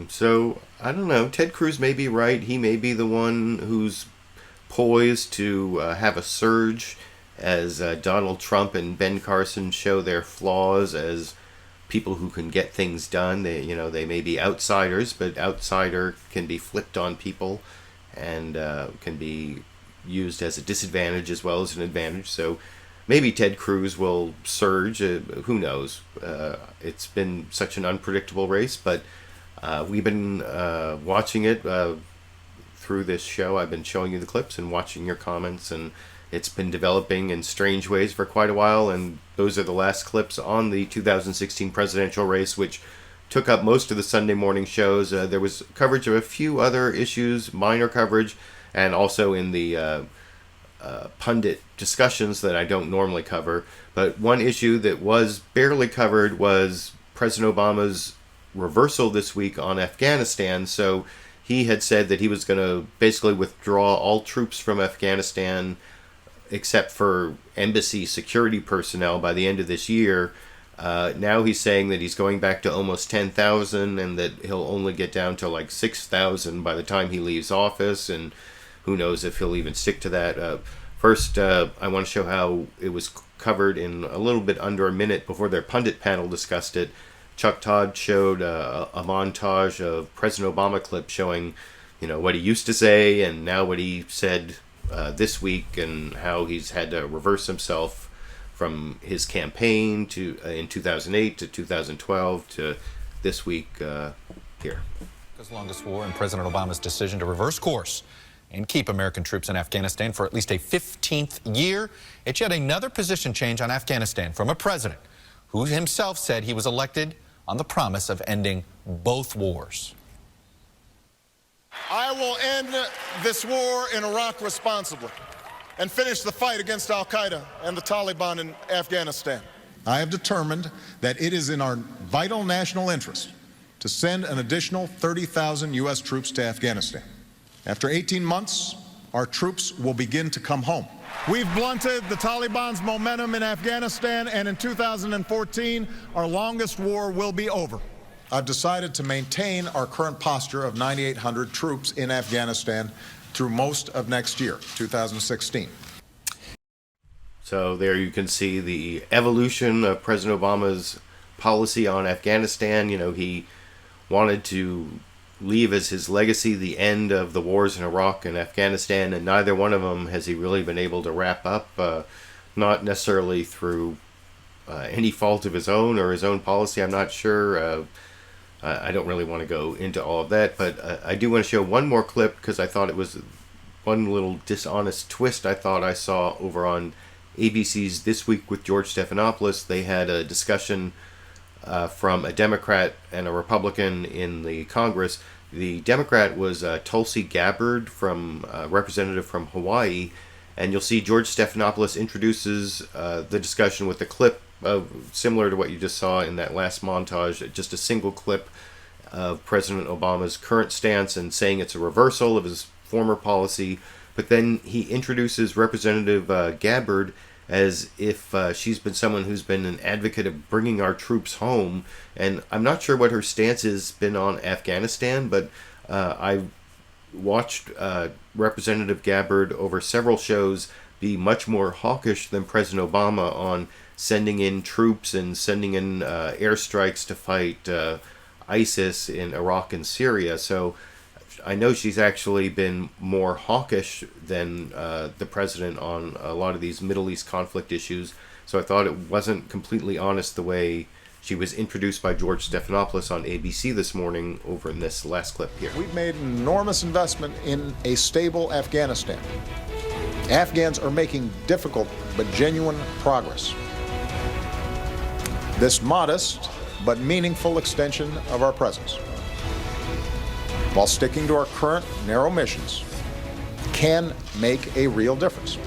So, I don't know, Ted Cruz may be right. He may be the one who's poised to have a surge as Donald Trump and Ben Carson show their flaws as people who can get things done. They may be outsiders, but outsider can be flipped on people and can be used as a disadvantage as well as an advantage. So maybe Ted Cruz will surge. Who knows? It's been such an unpredictable race, but we've been watching it through this show. I've been showing you the clips and watching your comments, and it's been developing in strange ways for quite a while, and those are the last clips on the 2016 presidential race, which took up most of the Sunday morning shows. There was coverage of a few other issues, minor coverage, and also in the pundit discussions that I don't normally cover. But one issue that was barely covered was President Obama's reversal this week on Afghanistan. So he had said that he was going to basically withdraw all troops from Afghanistan except for embassy security personnel by the end of this year. Now he's saying that he's going back to almost 10,000 and that he'll only get down to like 6,000 by the time he leaves office, and who knows if he'll even stick to that. First, I want to show how it was covered in a little bit under a minute before their pundit panel discussed it. Chuck Todd showed a montage of President Obama clips showing, what he used to say and now what he said this week, and how he's had to reverse himself from his campaign to in 2008 to 2012 to this week here. America's longest war and President Obama's decision to reverse course and keep American troops in Afghanistan for at least a 15th year. It's yet another position change on Afghanistan from a president who himself said he was elected on the promise of ending both wars. I will end this war in Iraq responsibly and finish the fight against al-Qaeda and the Taliban in Afghanistan. I have determined that it is in our vital national interest to send an additional 30,000 U.S. troops to Afghanistan. After 18 months, our troops will begin to come home. We've blunted the Taliban's momentum in Afghanistan, and in 2014, our longest war will be over. I've decided to maintain our current posture of 9,800 troops in Afghanistan through most of next year, 2016. So there you can see the evolution of President Obama's policy on Afghanistan. You know, he wanted to leave as his legacy the end of the wars in Iraq and Afghanistan, and neither one of them has he really been able to wrap up, not necessarily through any fault of his own or his own policy. I'm not sure. I don't really want to go into all of that, but I do want to show one more clip because I thought it was one little dishonest twist I thought I saw over on ABC's This Week with George Stephanopoulos. They had a discussion from a Democrat and a Republican in the Congress. The Democrat was Tulsi Gabbard, from representative from Hawaii, and you'll see George Stephanopoulos introduces the discussion with a clip similar to what you just saw in that last montage, just a single clip of President Obama's current stance and saying it's a reversal of his former policy. But then he introduces Representative Gabbard as if she's been someone who's been an advocate of bringing our troops home. And I'm not sure what her stance has been on Afghanistan, but I've watched Representative Gabbard over several shows be much more hawkish than President Obama on sending in troops and sending in airstrikes to fight ISIS in Iraq and Syria. So I know she's actually been more hawkish than the president on a lot of these Middle East conflict issues. So I thought it wasn't completely honest the way she was introduced by George Stephanopoulos on ABC this morning over in this last clip here. We've made an enormous investment in a stable Afghanistan. Afghans are making difficult but genuine progress. This modest but meaningful extension of our presence, while sticking to our current narrow missions, can make a real difference.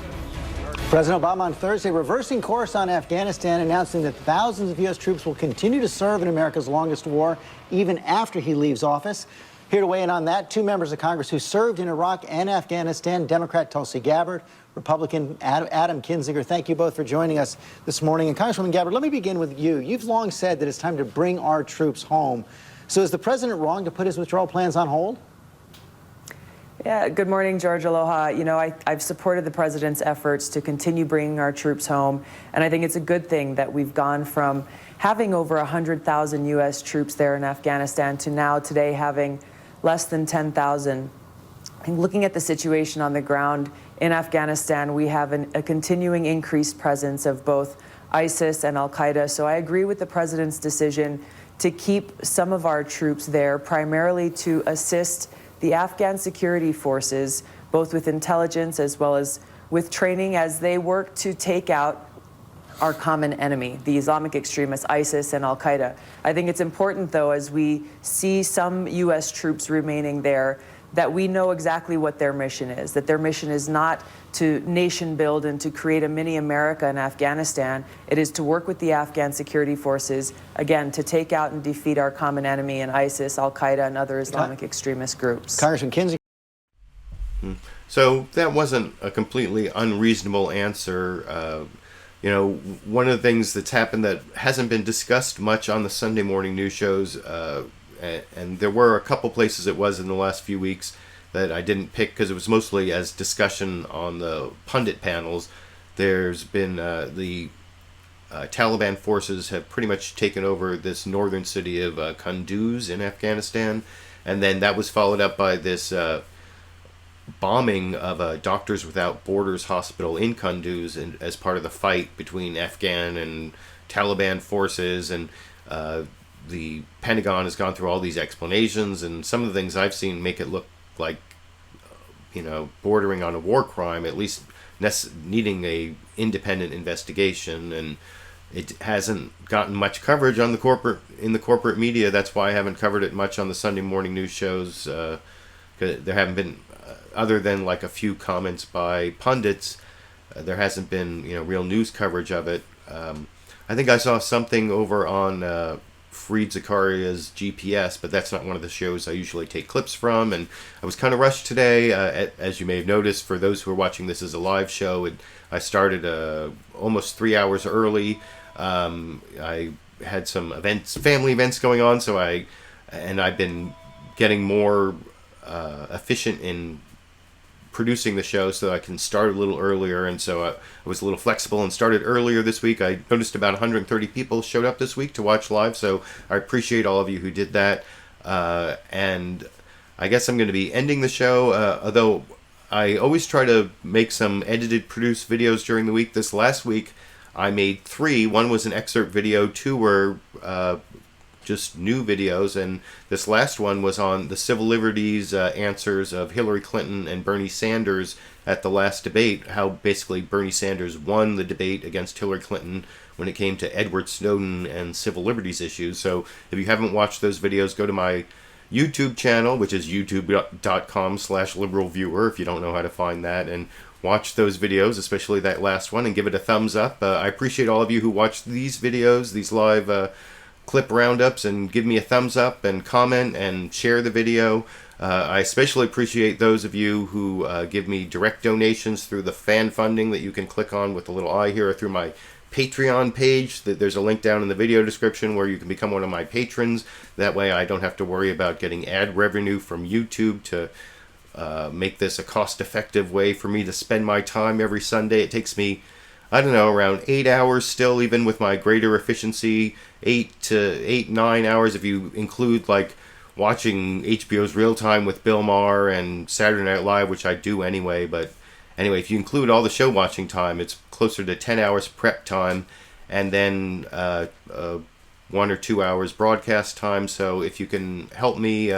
President Obama on Thursday reversing course on Afghanistan, announcing that thousands of U.S. troops will continue to serve in America's longest war even after he leaves office. Here to weigh in on that, two members of Congress who served in Iraq and Afghanistan, Democrat Tulsi Gabbard, Republican Adam Kinzinger. Thank you both for joining us this morning. And Congresswoman Gabbard, let me begin with you. You've long said that it's time to bring our troops home. So is the president wrong to put his withdrawal plans on hold? Yeah, good morning, George. Aloha. You know, I've supported the president's efforts to continue bringing our troops home, and I think it's a good thing that we've gone from having over 100,000 U.S. troops there in Afghanistan to now today having less than 10,000. And looking at the situation on the ground in Afghanistan, we have a continuing increased presence of both ISIS and al-Qaeda. So I agree with the president's decision to keep some of our troops there, primarily to assist the Afghan security forces, both with intelligence as well as with training, as they work to take out our common enemy, the Islamic extremists, ISIS and al-Qaeda. I think it's important, though, as we see some U.S. troops remaining there, that we know exactly what their mission is, that their mission is not to nation build and to create a mini America in Afghanistan. It is to work with the Afghan security forces, again, to take out and defeat our common enemy in ISIS, al-Qaeda, and other Islamic extremist groups. Congressman Kinsey. So that wasn't a completely unreasonable answer. You know, one of the things that's happened that hasn't been discussed much on the Sunday morning news shows, and there were a couple places it was in the last few weeks that I didn't pick because it was mostly as discussion on the pundit panels. There's been the Taliban forces have pretty much taken over this northern city of Kunduz in Afghanistan, and then that was followed up by this bombing of a Doctors Without Borders hospital in Kunduz, and as part of the fight between Afghan and Taliban forces. And the Pentagon has gone through all these explanations, and some of the things I've seen make it look like, you know, bordering on a war crime, at least needing a independent investigation. And it hasn't gotten much coverage on the corporate media. That's why I haven't covered it much on the Sunday morning news shows. 'Cause there haven't been, other than like a few comments by pundits, there hasn't been, you know, real news coverage of it. I think I saw something over on Fareed Zakaria's GPS, but that's not one of the shows I usually take clips from. And I was kind of rushed today, as you may have noticed. For those who are watching this as a live show, I started almost 3 hours early. I had some family events going on, so I've been getting more efficient in producing the show so that I can start a little earlier, and so I was a little flexible and started earlier this week. I noticed about 130 people showed up this week to watch live, so I appreciate all of you who did that. And I guess I'm going to be ending the show, although I always try to make some edited, produced videos during the week. This last week I made 3. One was an excerpt video, 2 were just new videos, and this last one was on the civil liberties answers of Hillary Clinton and Bernie Sanders at the last debate, how basically Bernie Sanders won the debate against Hillary Clinton when it came to Edward Snowden and civil liberties issues. So if you haven't watched those videos, go to my YouTube channel, which is youtube.com/LiberalViewer if you don't know how to find that, and watch those videos, especially that last one, and give it a thumbs up. I appreciate all of you who watch these videos, these live clip roundups, and give me a thumbs up and comment and share the video. I especially appreciate those of you who give me direct donations through the fan funding that you can click on with the little eye here, or through my Patreon page. There's a link down in the video description where you can become one of my patrons. That way I don't have to worry about getting ad revenue from YouTube to make this a cost-effective way for me to spend my time every Sunday. It takes me, I don't know, around 8 hours still, even with my greater efficiency, 9 hours if you include like watching HBO's Real Time with Bill Maher and Saturday Night Live, which I do anyway. But anyway, if you include all the show watching time, it's closer to 10 hours prep time, and then 1 or 2 hours broadcast time. So if you can help me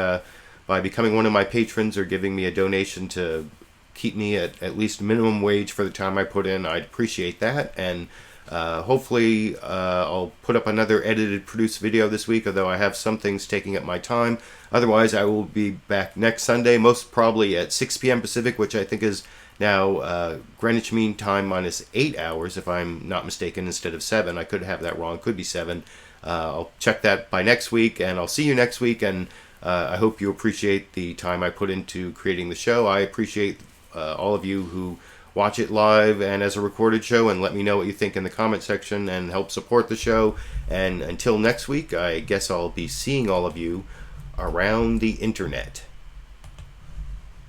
by becoming one of my patrons or giving me a donation to keep me at least minimum wage for the time I put in, I'd appreciate that. And hopefully I'll put up another edited, produced video this week, although I have some things taking up my time. Otherwise, I will be back next Sunday, most probably at 6 p.m. Pacific, which I think is now Greenwich Mean Time minus 8 hours, if I'm not mistaken, instead of 7. I could have that wrong. Could be 7. I'll check that by next week, and I'll see you next week. And I hope you appreciate the time I put into creating the show. I appreciate all of you who watch it live and as a recorded show, and let me know what you think in the comment section and help support the show. And until next week, I guess I'll be seeing all of you around the internet.